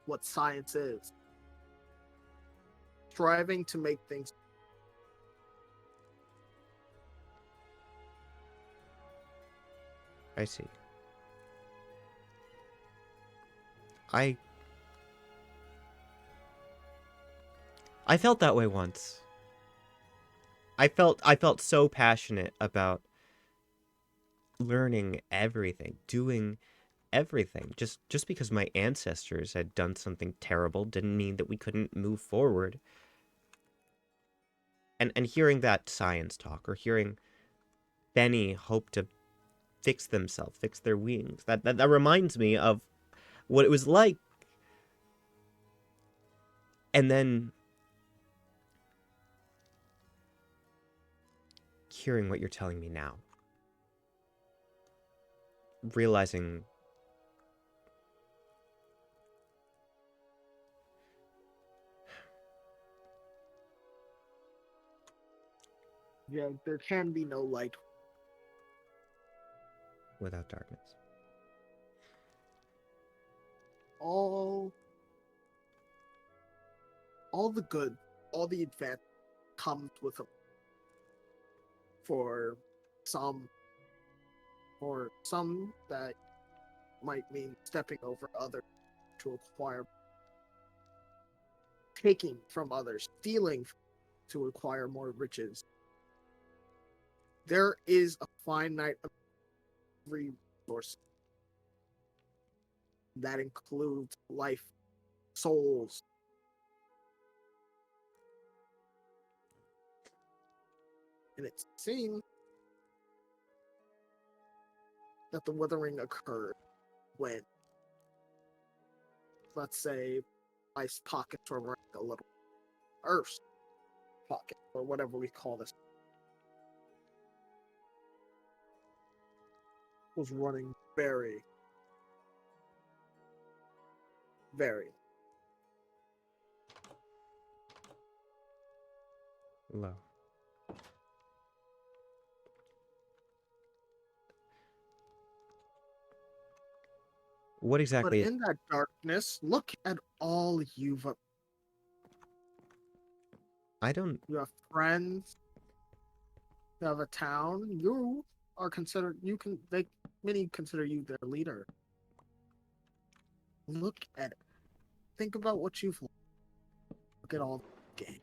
what science is. Striving to make things. I see. I felt that way once. I felt so passionate about learning everything, doing everything. Just because my ancestors had done something terrible didn't mean that we couldn't move forward. And hearing that science talk, or hearing Benny hope to fix themselves, fix their wings, that reminds me of what it was like. And then hearing what you're telling me now, realizing Yeah, there can be no light without darkness. All the good, all the advance comes with a for some that might mean stepping over others to acquire, taking from others, stealing to acquire more riches. There is a finite resource that includes life, souls. And it seems that the withering occurred when, let's say, ice pockets were running a little, Earth's pocket, or whatever we call this, was running very, very low. What But exactly? in that darkness, look at all I don't. you have friends, you have a town. You are considered. Many consider you their leader. Look at it. Think about what you've. Look at all the game.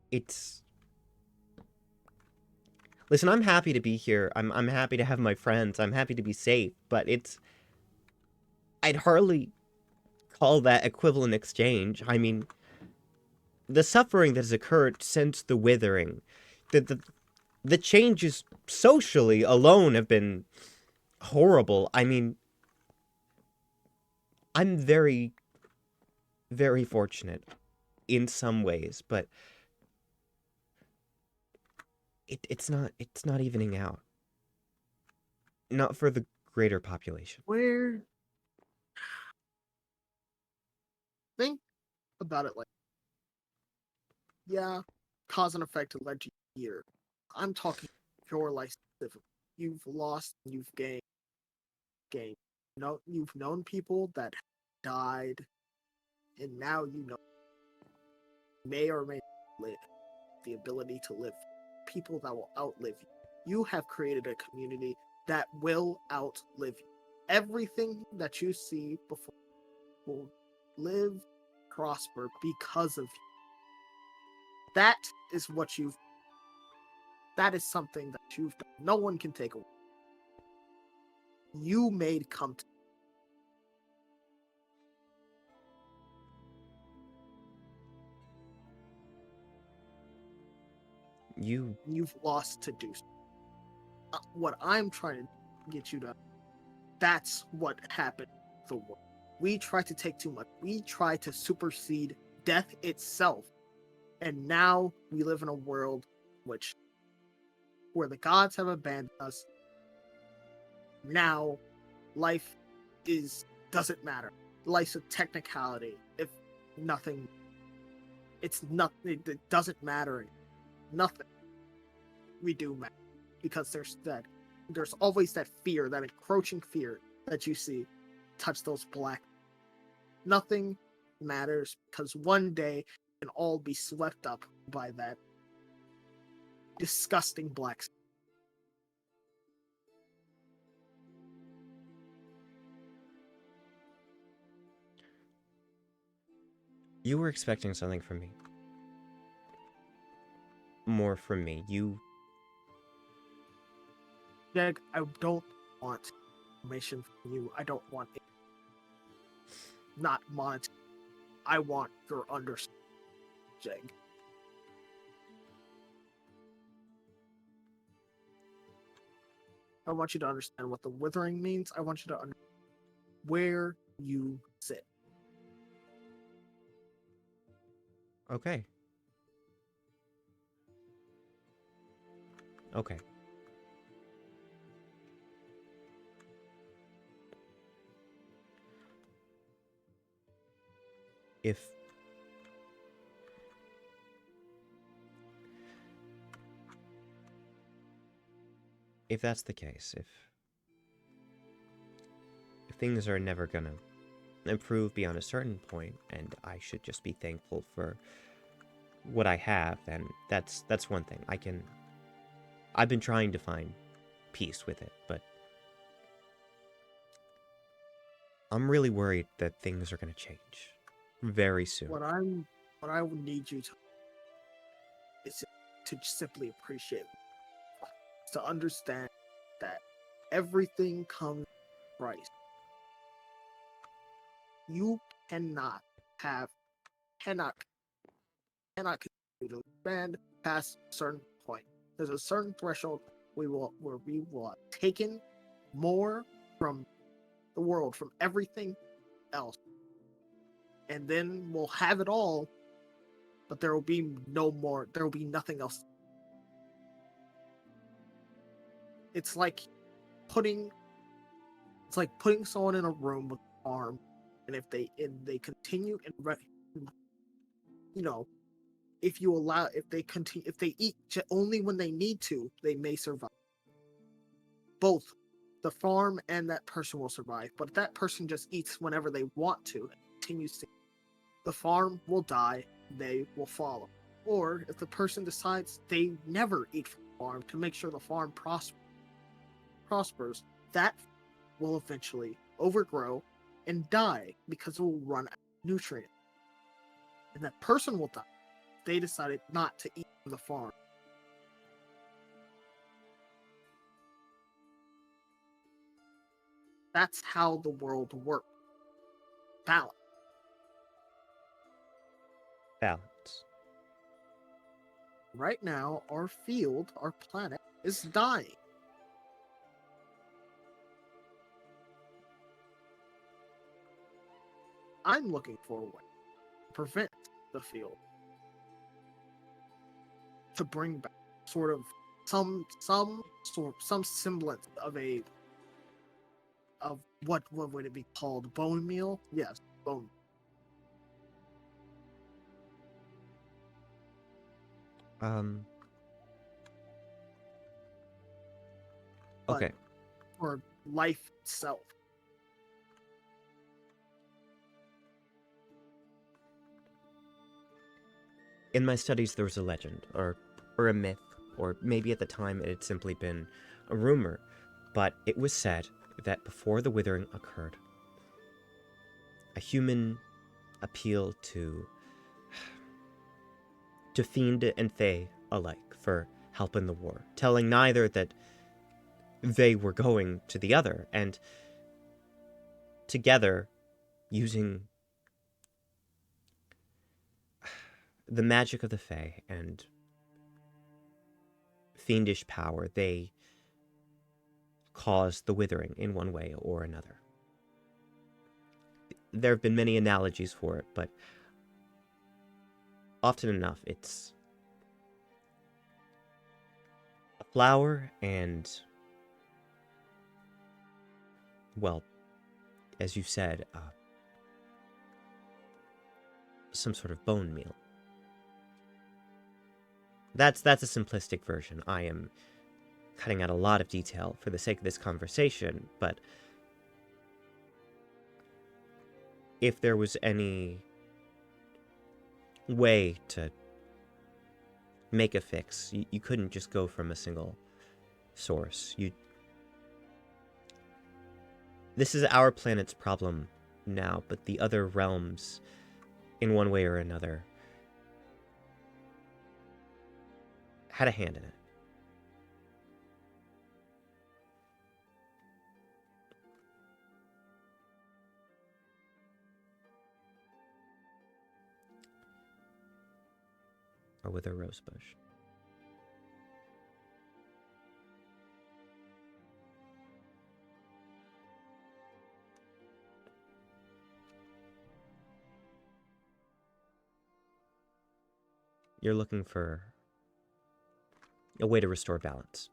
It's. Listen, I'm happy to be here. I'm happy to have my friends. I'm happy to be safe. But it's. I'd hardly call that equivalent exchange. I mean, the suffering that has occurred since the withering, the changes socially alone have been horrible. I mean, I'm very, very fortunate in some ways, but it's not evening out. Not for the greater population. Where think about it like, yeah, cause and effect led you here. I'm talking your life specifically. You've lost, you've gained. No, you've known people that died, and now you know may or may not live. The ability to live. People that will outlive you. You have created a community that will outlive you. Everything that you see before will live, prosper because of you. That is something that you've done. No one can take away. You made come to. You've lost to do so. What I'm trying to get you to. That's what happened to the world. We try to take too much. We try to supersede death itself. And now we live in a world where the gods have abandoned us. Now life doesn't matter. Life's a technicality. If nothing, it's nothing. It doesn't matter. Nothing. We do matter because there's always that fear, that encroaching fear that you see touch those black. Nothing matters because one day it can all be swept up by that disgusting black. You were expecting something from me. More from me. Jag, I don't want information from you. I don't want it. Not monetary. I want your understanding, Jag. I want you to understand what the withering means. I want you to understand where you sit. Okay. Okay. If that's the case, if things are never gonna improve beyond a certain point, and I should just be thankful for what I have, then that's one thing. I've been trying to find peace with it, but I'm really worried that things are gonna change very soon. What I would need you to is to simply appreciate, to understand that everything comes with a price. You cannot continue to expand past a certain point. There's a certain threshold where we will have taken more from the world, from everything else, and then we'll have it all, but there will be no more. There will be nothing else. It's like putting someone in a room with an arm, and if they continue and if they eat only when they need to, they may survive. Both the farm and that person will survive. But if that person just eats whenever they want to and continues to, the farm will die, they will follow. Or if the person decides they never eat from the farm to make sure the farm prospers, that will eventually overgrow and die because it will run out of nutrients. And that person will die if they decided not to eat from the farm. That's how the world works. Balance. Balance. Right now, our field, our planet, is dying. I'm looking for a way to prevent the field. To bring back sort of some semblance of what would it be called? Bone meal? Yes, bone. Okay. For life itself. In my studies, there was a legend, or a myth, or maybe at the time it had simply been a rumor, but it was said that before the withering occurred, a human appealed to Fiend and Fae alike for help in the war, telling neither that they were going to the other, and together, using the magic of the Fae and fiendish power, they caused the withering in one way or another. There have been many analogies for it, but often enough, it's a flower and, well, as you said, some sort of bone meal. That's a simplistic version. I am cutting out a lot of detail for the sake of this conversation, but if there was any way to make a fix, you couldn't just go from a single source. This is our planet's problem now, but the other realms, in one way or another, had a hand in it. Or with a rose bush. You're looking for a way to restore balance.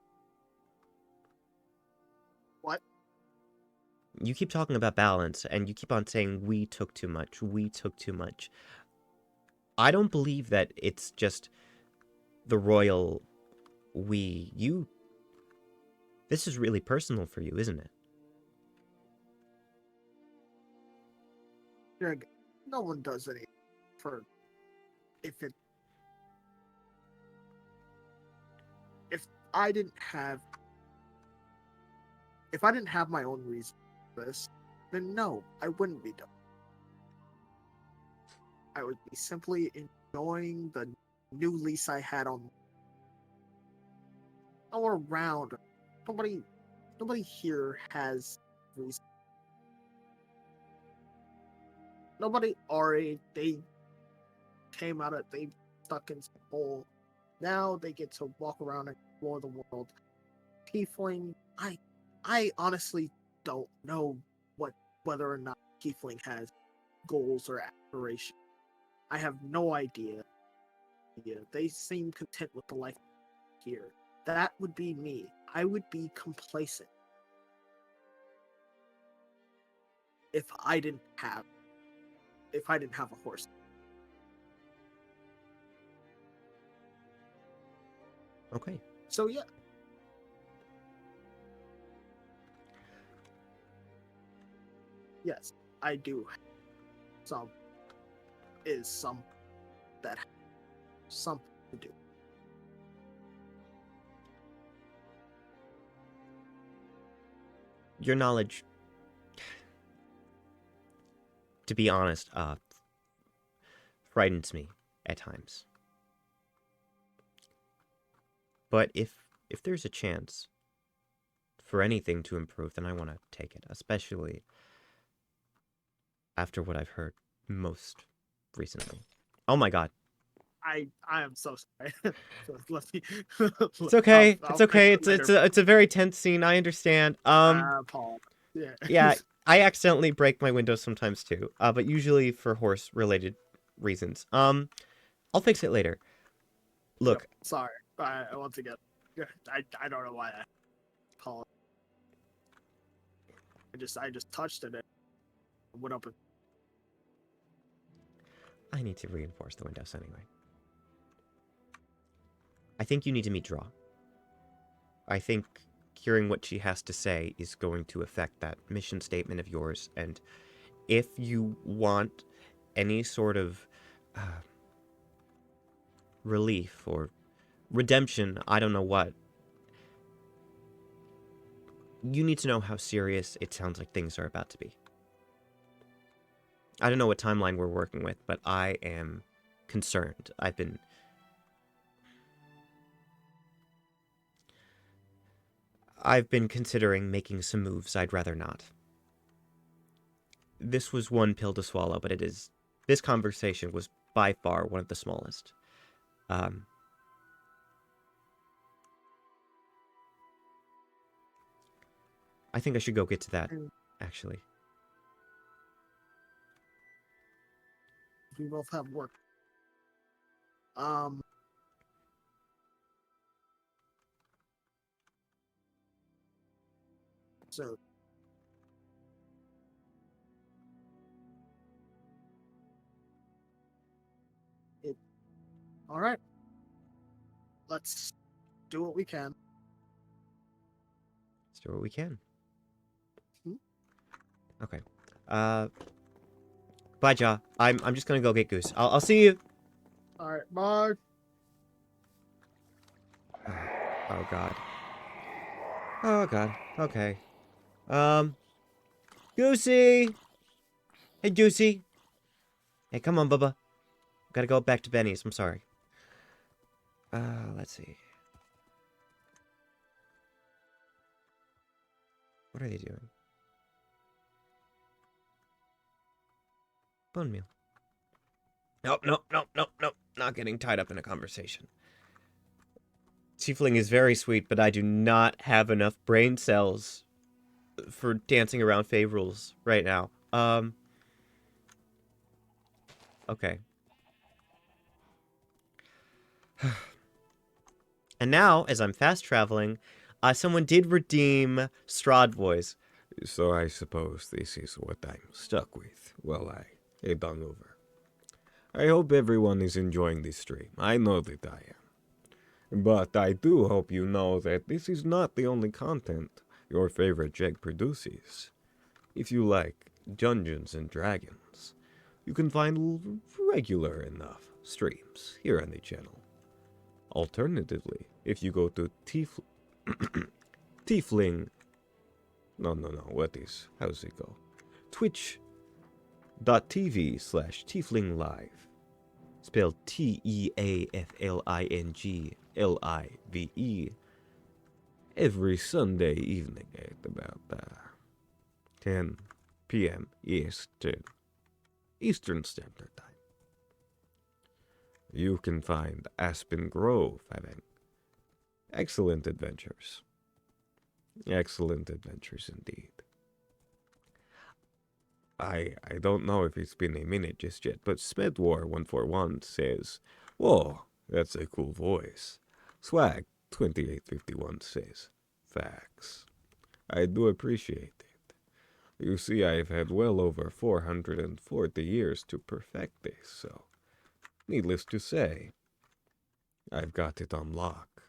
What? You keep talking about balance, and you keep on saying, we took too much, we took too much. I don't believe that it's just the royal we. This is really personal for you, isn't it? Greg, no one does anything for if I didn't have my own reason for this, then no, I wouldn't be done. I would be simply enjoying the new lease I had on all around. Nobody here has reason. Nobody already, they stuck in some hole. Now they get to walk around and explore the world. Tiefling, I honestly don't know whether or not Tiefling has goals or aspirations. I have no idea. They seem content with the life here. That would be me. I would be complacent if I didn't have a horse. Okay. So yeah. yes, I do. Some that something to do. Your knowledge, to be honest, frightens me at times. But if there's a chance for anything to improve, then I want to take it, especially after what I've heard most recently. Oh my god. I am so sorry. It's okay. I'll It's okay. fix it later. It's a very tense scene. I understand. Paul. Yeah. Yeah, I accidentally break my windows sometimes too. But usually for horse related reasons. I'll fix it later. Look, Yep, sorry. Once again, I don't know why I Paul. I just touched it and it went up. I need to reinforce the windows anyway. I think you need to meet Draw. I think hearing what she has to say is going to affect that mission statement of yours, and if you want any sort of relief or redemption, I don't know what, you need to know how serious it sounds like things are about to be. I don't know what timeline we're working with, but I am concerned. I've been considering making some moves I'd rather not. This was one pill to swallow, but this conversation was by far one of the smallest. I think I should go get to that, actually. We both have work. So all right. Let's do what we can. Let's do what we can. Hmm? Okay. Bye, Ja. I'm just gonna go get Goose. I'll see you. All right, bye. Oh god. Oh god. Okay. Goosey! Hey, Goosey! Hey, come on, Bubba. Gotta go back to Benny's. I'm sorry. Let's see. What are they doing? Bone meal. Nope. Not getting tied up in a conversation. Tiefling is very sweet, but I do not have enough brain cells for dancing around fave rules right now. Okay. And now, as I'm fast traveling, someone did redeem Strahd voice. So I suppose this is what I'm stuck with while I head on over. I hope everyone is enjoying this stream. I know that I am. But I do hope you know that this is not the only content your favorite Jag produces. If you like Dungeons and Dragons, you can find regular enough streams here on the channel. Alternatively, if you go to Tiefling... how's it go? Twitch.tv/Tiefling Live. Spelled TEAFLINGLIVE. Every Sunday evening at about 10 p.m. Eastern Standard Time. You can find Aspen Grove having excellent adventures. Excellent adventures indeed. I don't know if it's been a minute just yet, but Smedwar141 says, "Whoa, that's a cool voice." Swag2851 says, "Facts." I do appreciate it. You see, I've had well over 440 years to perfect this, so needless to say, I've got it on lock.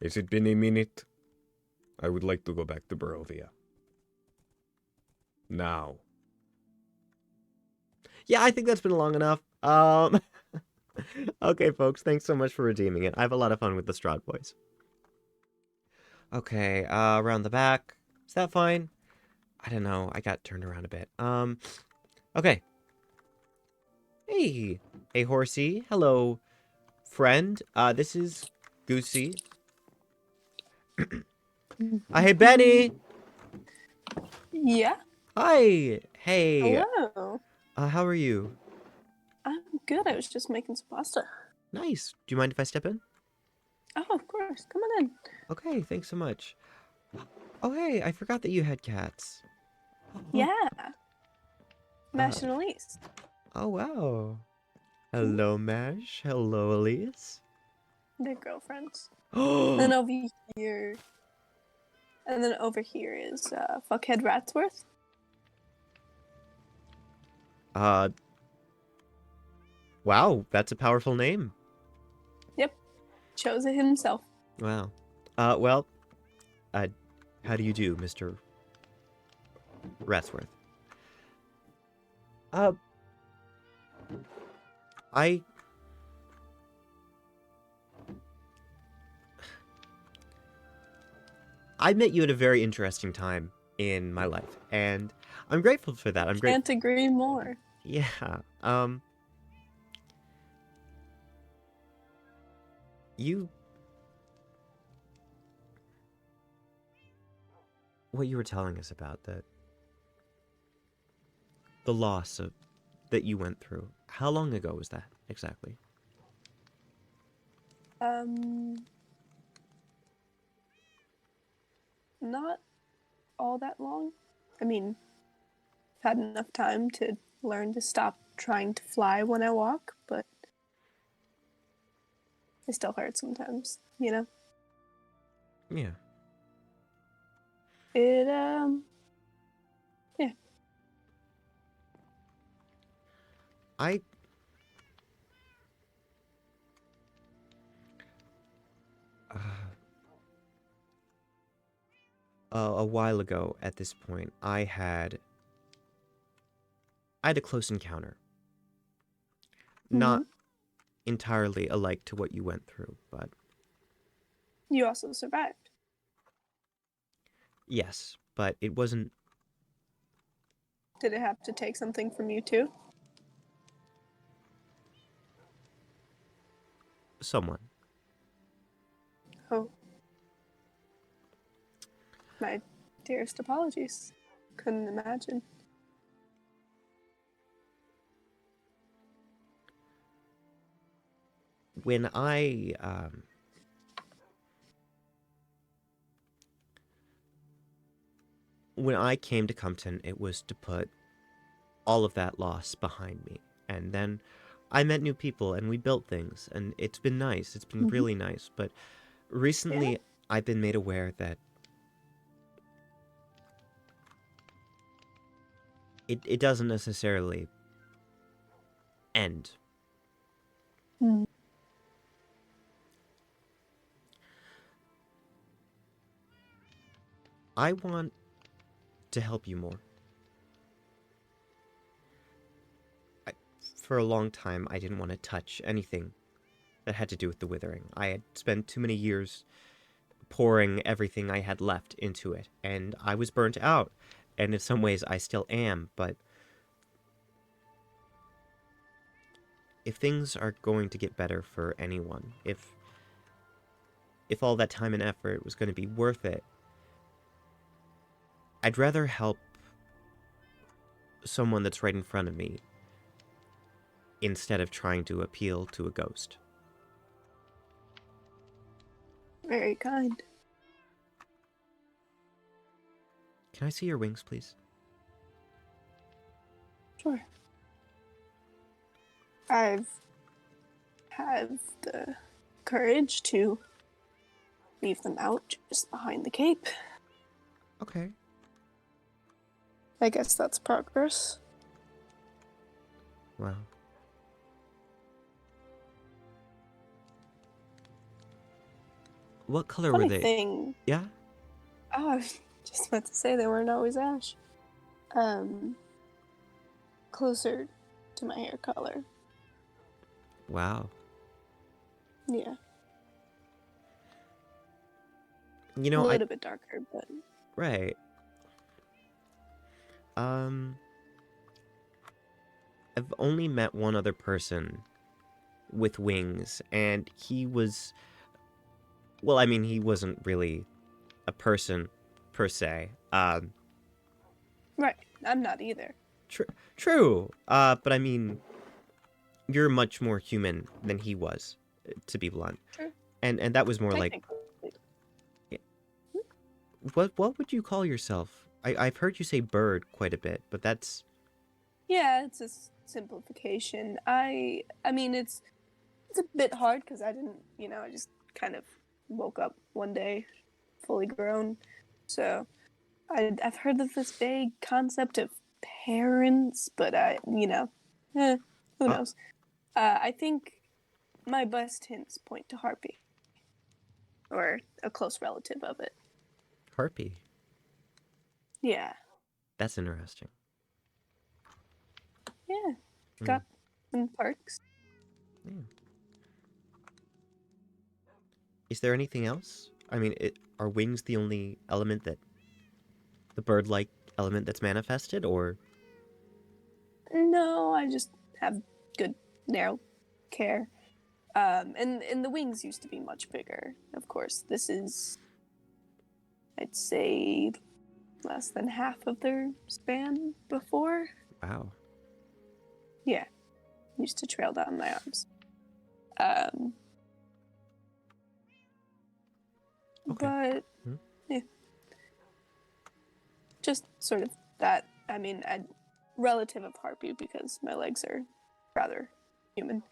Has it been a minute? I would like to go back to Barovia. Now. Yeah, I think that's been long enough. Okay, folks, thanks so much for redeeming it. I have a lot of fun with the Strahd boys. Okay, around the back. Is that fine? I don't know. I got turned around a bit. Okay. Hey. Hey, horsey. Hello, friend. This is Goosey. Hey, Benny. Yeah. Hi. Hey. Hello. How are you? I'm good. I was just making some pasta. Nice. Do you mind if I step in? Oh, of course. Come on in. Okay, thanks so much. Oh, hey, I forgot that you had cats. Yeah. Mash and Elise. Oh, wow. Hello, Mash. Hello, Elise. They're girlfriends. Oh, And over here. And then over here is Fuckhead Ratsworth. wow, that's a powerful name. Yep. Chose it himself. Wow. How do you do, Mr. Ratsworth? I met you at a very interesting time in my life, and I'm grateful for that. Can't agree more. Yeah. What you were telling us about the loss that you went through. How long ago was that exactly? Not all that long. I mean, I've had enough time to learn to stop trying to fly when I walk, but it still hurts sometimes, you know? Yeah. Yeah. A while ago at this point, I had a close encounter. Not entirely alike to what you went through, but You also survived. yes, but it wasn't. Did it have to take something from you too? Someone. Oh. My dearest apologies. Couldn't imagine. When I came to Compton, it was to put all of that loss behind me. And then I met new people and we built things, and it's been nice. It's been really nice. But recently, I've been made aware that it doesn't necessarily end. I want to help you more. For a long time, I didn't want to touch anything that had to do with the Withering. I had spent too many years pouring everything I had left into it, and I was burnt out. And in some ways, I still am, but if things are going to get better for anyone, if all that time and effort was going to be worth it, I'd rather help someone that's right in front of me instead of trying to appeal to a ghost. Very kind. Can I see your wings, please? Sure. I've had the courage to leave them out just behind the cape. Okay. I guess that's progress. Wow. What color Funny were they? thing. Yeah? Oh, I was just about to say they weren't always ash. Closer to my hair color. Wow. Yeah. You know, a little bit darker, but right. I've only met one other person with wings, and he was, well, I mean, he wasn't really a person per se. Right. I'm not either. True. But I mean, you're much more human than he was, to be blunt. True. And that was more like, what would you call yourself? I've heard you say bird quite a bit, but that's... Yeah, it's a simplification. I mean, it's a bit hard because I didn't, I just kind of woke up one day fully grown. So I've heard of this vague concept of parents, but who knows? I think my best hints point to Harpy, or a close relative of it. Harpy? Yeah. That's interesting. Yeah. Got some perks. Yeah. Is there anything else? I mean, are wings the only element that... the bird-like element that's manifested, or...? No, I just have good narrow care. And the wings used to be much bigger, of course. This is, I'd say, less than half of their span before. Wow. Yeah. Used to trail down my arms. But, yeah. Just sort of that. I mean, relative of Harpy because my legs are rather human.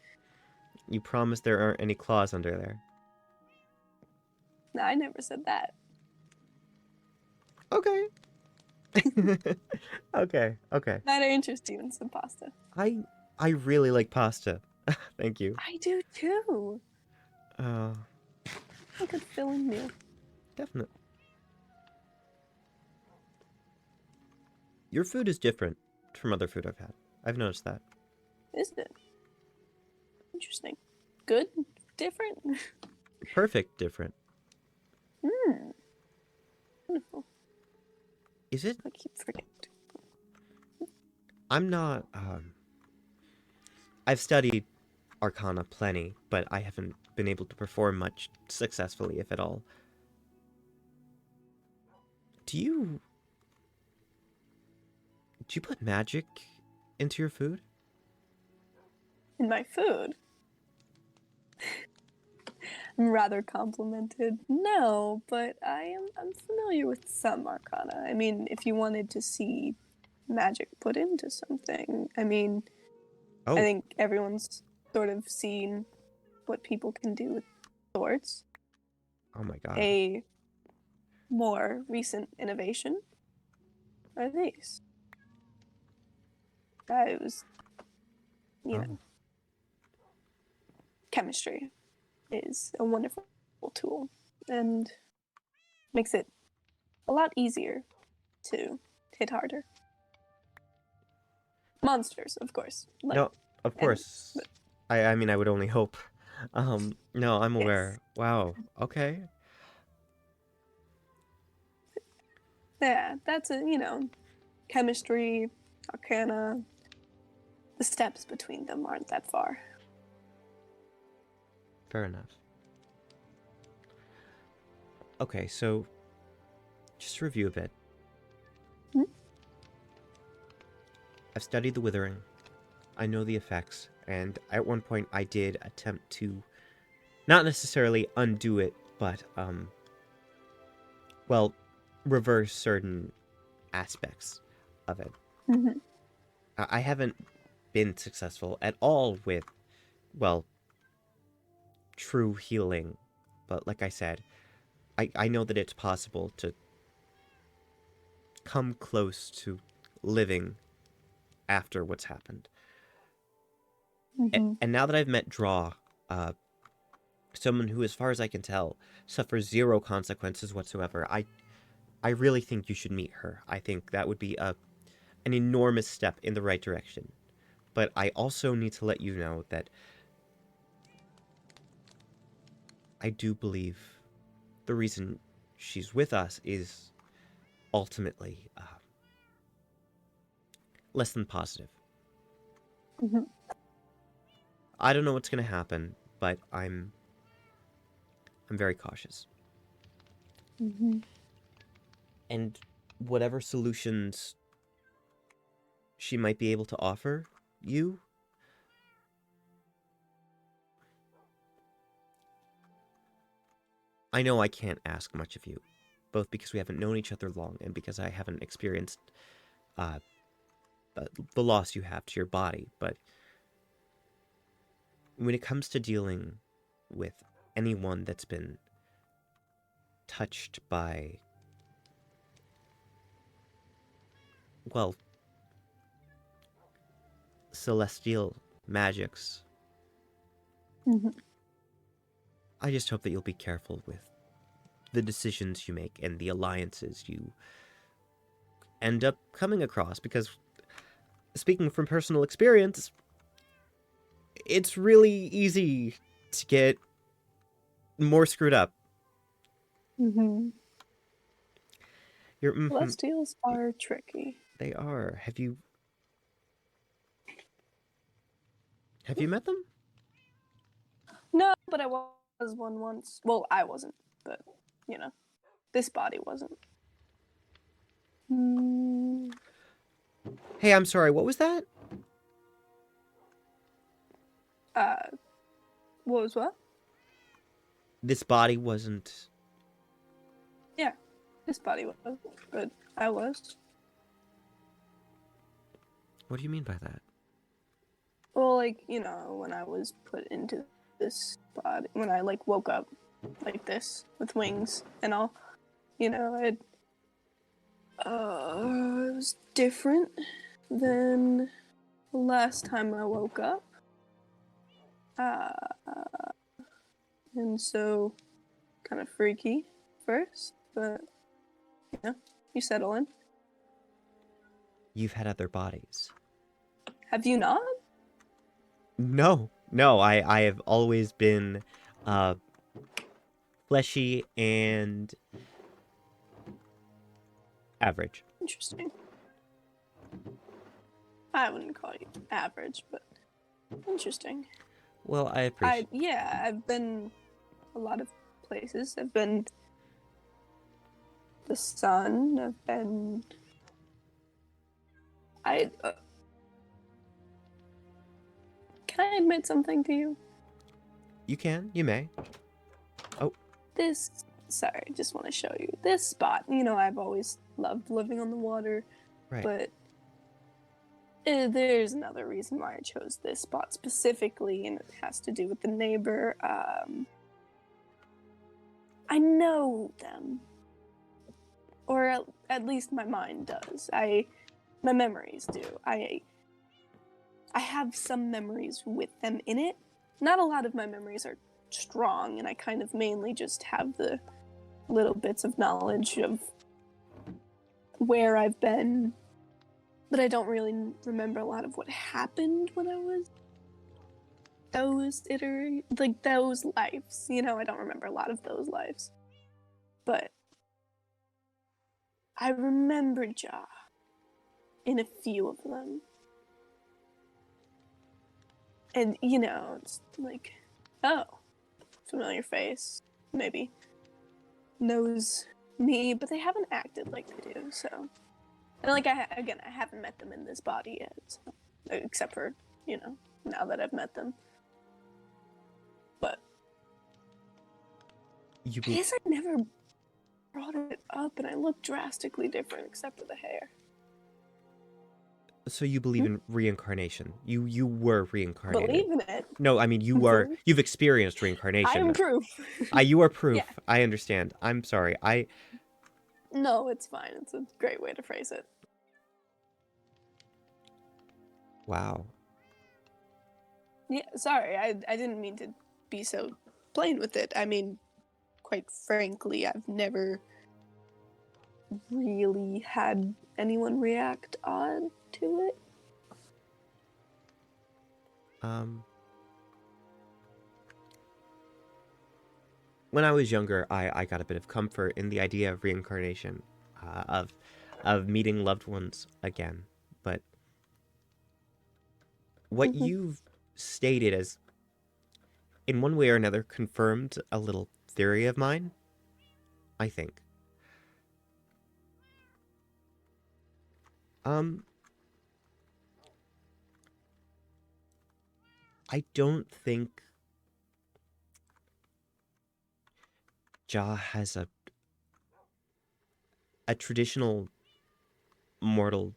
You promise there aren't any claws under there? No, I never said that. Okay. Okay. Might interest you in some pasta. I really like pasta. Thank you. I do too. A good filling meal. Definitely. Your food is different from other food I've had. I've noticed that. Is it? Interesting. Good? Different? Perfect different. Wonderful. Is it? I keep forgetting. I'm not, I've studied Arcana plenty, but I haven't been able to perform much successfully, if at all. Do you put magic into your food? In my food? I'm rather complimented. No, but I'm familiar with some Arcana. I mean, if you wanted to see magic put into something, I mean, I think everyone's sort of seen what people can do with swords. Oh my god. A more recent innovation are these. It was, chemistry is a wonderful tool and makes it a lot easier to hit harder. Monsters, of course. No, of course. I mean, I would only hope. No, I'm aware. Yes. Wow. Okay. Yeah, that's chemistry, Arcana. The steps between them aren't that far. Fair enough. Okay, so just to review a bit. I've studied the withering. I know the effects, and at one point I did attempt to not necessarily undo it, but well, reverse certain aspects of it. I haven't been successful at all with, well, true healing, but like I said, I know that it's possible to come close to living after what's happened. And now that I've met Draw, someone who, as far as I can tell, suffers zero consequences whatsoever, I really think you should meet her. I think that would be a an enormous step in the right direction. But I also need to let you know that I do believe the reason she's with us is ultimately less than positive. Mm-hmm. I don't know what's going to happen, but I'm very cautious. Mm-hmm. And whatever solutions she might be able to offer you, I know I can't ask much of you, both because we haven't known each other long and because I haven't experienced the loss you have to your body. But when it comes to dealing with anyone that's been touched by, well, celestial magics, Mm-hmm. I just hope that you'll be careful with the decisions you make and the alliances you end up coming across, because speaking from personal experience, it's really easy to get more screwed up. Mm-hmm. You're, Celestials are tricky. They are. Have you met them? No, but I was one once. Well, I wasn't, but you know, this body wasn't. Mm. Hey, I'm sorry, what was that? What was what? This body wasn't... Yeah, this body was, but I was. What do you mean by that? Well, like, you know, when I was put into this body, when I, like, woke up like this, with wings and all, you know, it was different than the last time I woke up. And so, kind of freaky first, but, you know, you settle in. You've had other bodies. Have you not? No, I have always been fleshy and average. Interesting. I wouldn't call you average, but interesting. Well, I appreciate... Yeah, I've been a lot of places. I've been the sun. I've been... Can I admit something to you? You can. You may. Oh. Sorry, I just want to show you. This spot, you know, I've always loved living on the water. Right. But there's another reason why I chose this spot specifically, and it has to do with the neighbor. I know them. Or at least my mind does. My memories do. I have some memories with them in it. Not a lot of my memories are strong, and I kind of mainly just have the little bits of knowledge of where I've been, but I don't really remember a lot of what happened when I was those lives. You know, I don't remember a lot of those lives. But I remember Ja in a few of them. And, you know, it's like, oh, familiar face, maybe. Knows me, but they haven't acted like they do, so. And, like, I haven't met them in this body yet, so. Except for, you know, now that I've met them. But I guess I never brought it up, and I look drastically different except for the hair. So you believe in reincarnation? You were reincarnated. Believe in it. No, I mean you've experienced reincarnation. I am proof. You are proof. Yeah. I understand. I'm sorry. No, it's fine. It's a great way to phrase it. Wow. Yeah, sorry. I didn't mean to be so plain with it. I mean, quite frankly, I've never really had anyone react odd to it. When I was younger, I got a bit of comfort in the idea of reincarnation, of meeting loved ones again. But what you've stated as, in one way or another, confirmed a little theory of mine, I think. I don't think Ja has a traditional mortal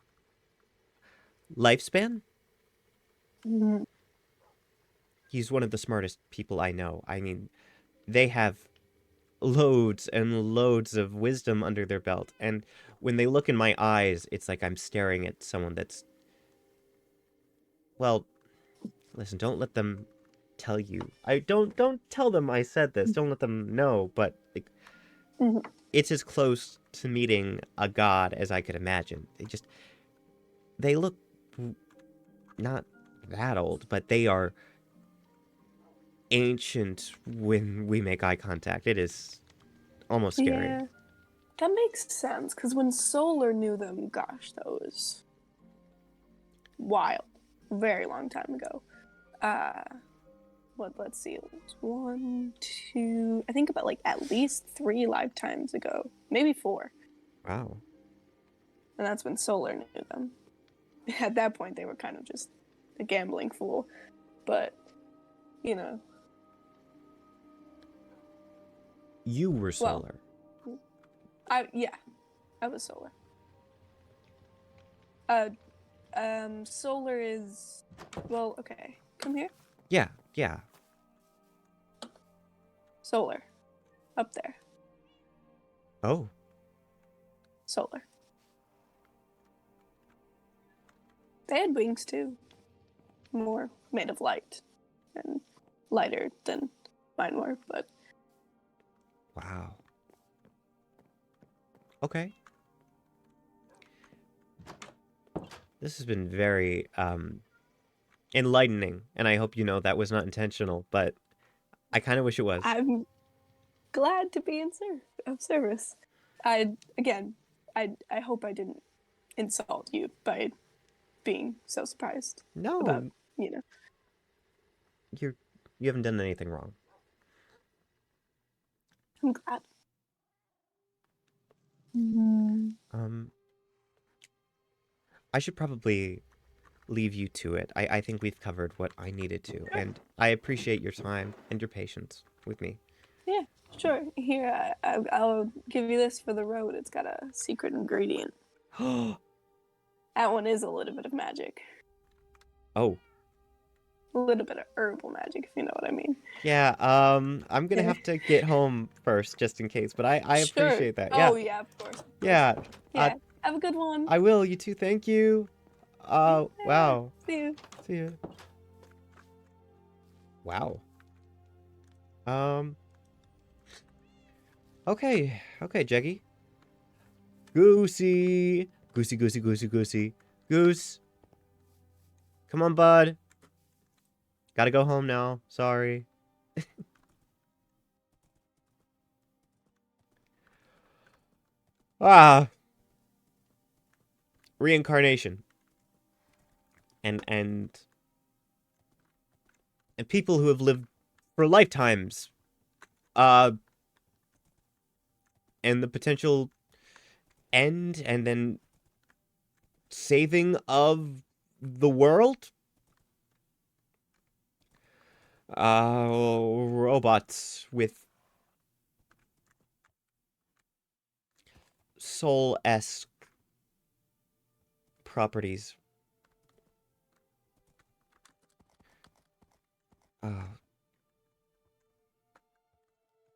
lifespan. Mhm. He's one of the smartest people I know. I mean, they have loads and loads of wisdom under their belt, and when they look in my eyes, it's like I'm staring at someone that's... Well, listen, don't let them tell you. Don't tell them I said this. Don't let them know, but like, it's as close to meeting a god as I could imagine. They look not that old, but they are ancient when we make eye contact. It is almost scary. Yeah, that makes sense, because when Solar knew them, gosh, that was wild. Very long time ago. Let's see, it was 1, 2, I think about like at least 3 lifetimes ago, maybe 4. Wow. And that's when Solar knew them. At that point, they were kind of just a gambling fool, but, you know. You were Solar. Well, I was Solar. Solar is, well, okay, come here. Yeah. Solar. Up there. Oh. Solar. They had wings too. More made of light and lighter than mine were, but... Wow. Okay. This has been very enlightening, and I hope you know that was not intentional, but I kind of wish it was. I'm glad to be of service. I hope I didn't insult you by being so surprised. No. About, you know. You haven't done anything wrong. I'm glad. I should probably leave you to it. I think we've covered what I needed to, and I appreciate your time and your patience with me. Yeah, sure. Here, I'll give you this for the road. It's got a secret ingredient. That one is a little bit of magic. Oh. A little bit of herbal magic, if you know what I mean. Yeah, I'm gonna have to get home first, just in case, but I Sure. appreciate that. Yeah. Oh, yeah, of course. Yeah. Yeah, have a good one. I will, you too, thank you. Wow. See you. See you. Wow. Okay, Jeggy. Goosey. Goose. Come on, bud. Gotta go home now. Sorry. Reincarnation. And people who have lived for lifetimes. And the potential end and then saving of the world. Robots with soul-esque properties.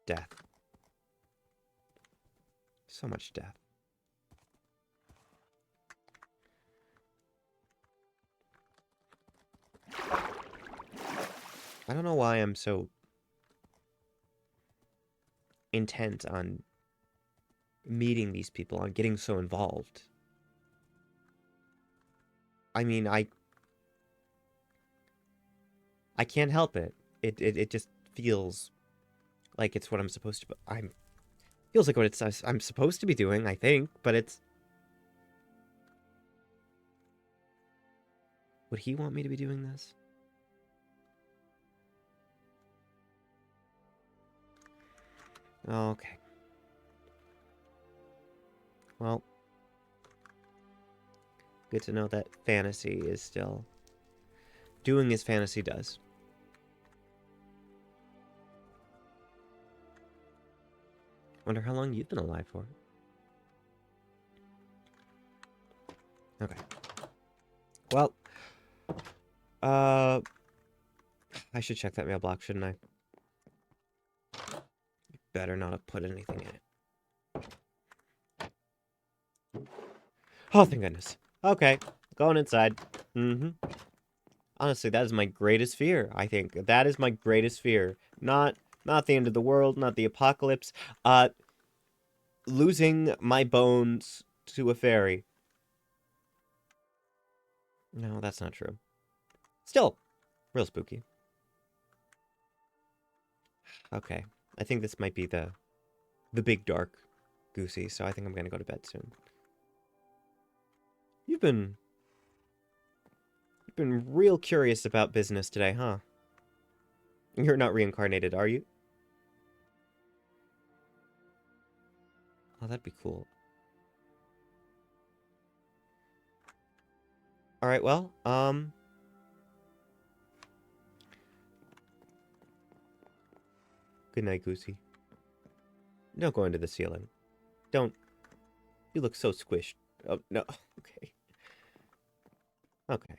Death. So much death. I don't know why I'm so intent on meeting these people, on getting so involved. I mean, I can't help it. It just feels like it's what I'm supposed to. Feels like what I'm supposed to be doing. I think, but it's. Would he want me to be doing this? Okay. Well, good to know that fantasy is still doing as fantasy does. Wonder how long you've been alive for. Okay. Well, I should check that mailbox, shouldn't I? Better not have put anything in it. Oh, thank goodness. Okay, going inside. Honestly, that is my greatest fear, I think. That is my greatest fear. Not the end of the world, not the apocalypse. Losing my bones to a fairy. No, that's not true. Still, real spooky. Okay, I think this might be the big dark Goosey, so I think I'm gonna go to bed soon. You've been real curious about business today, huh? You're not reincarnated, are you? Oh, that'd be cool. Alright, well, good night, Goosey. Don't go into the ceiling. Don't. You look so squished. Oh, no. Okay. Okay.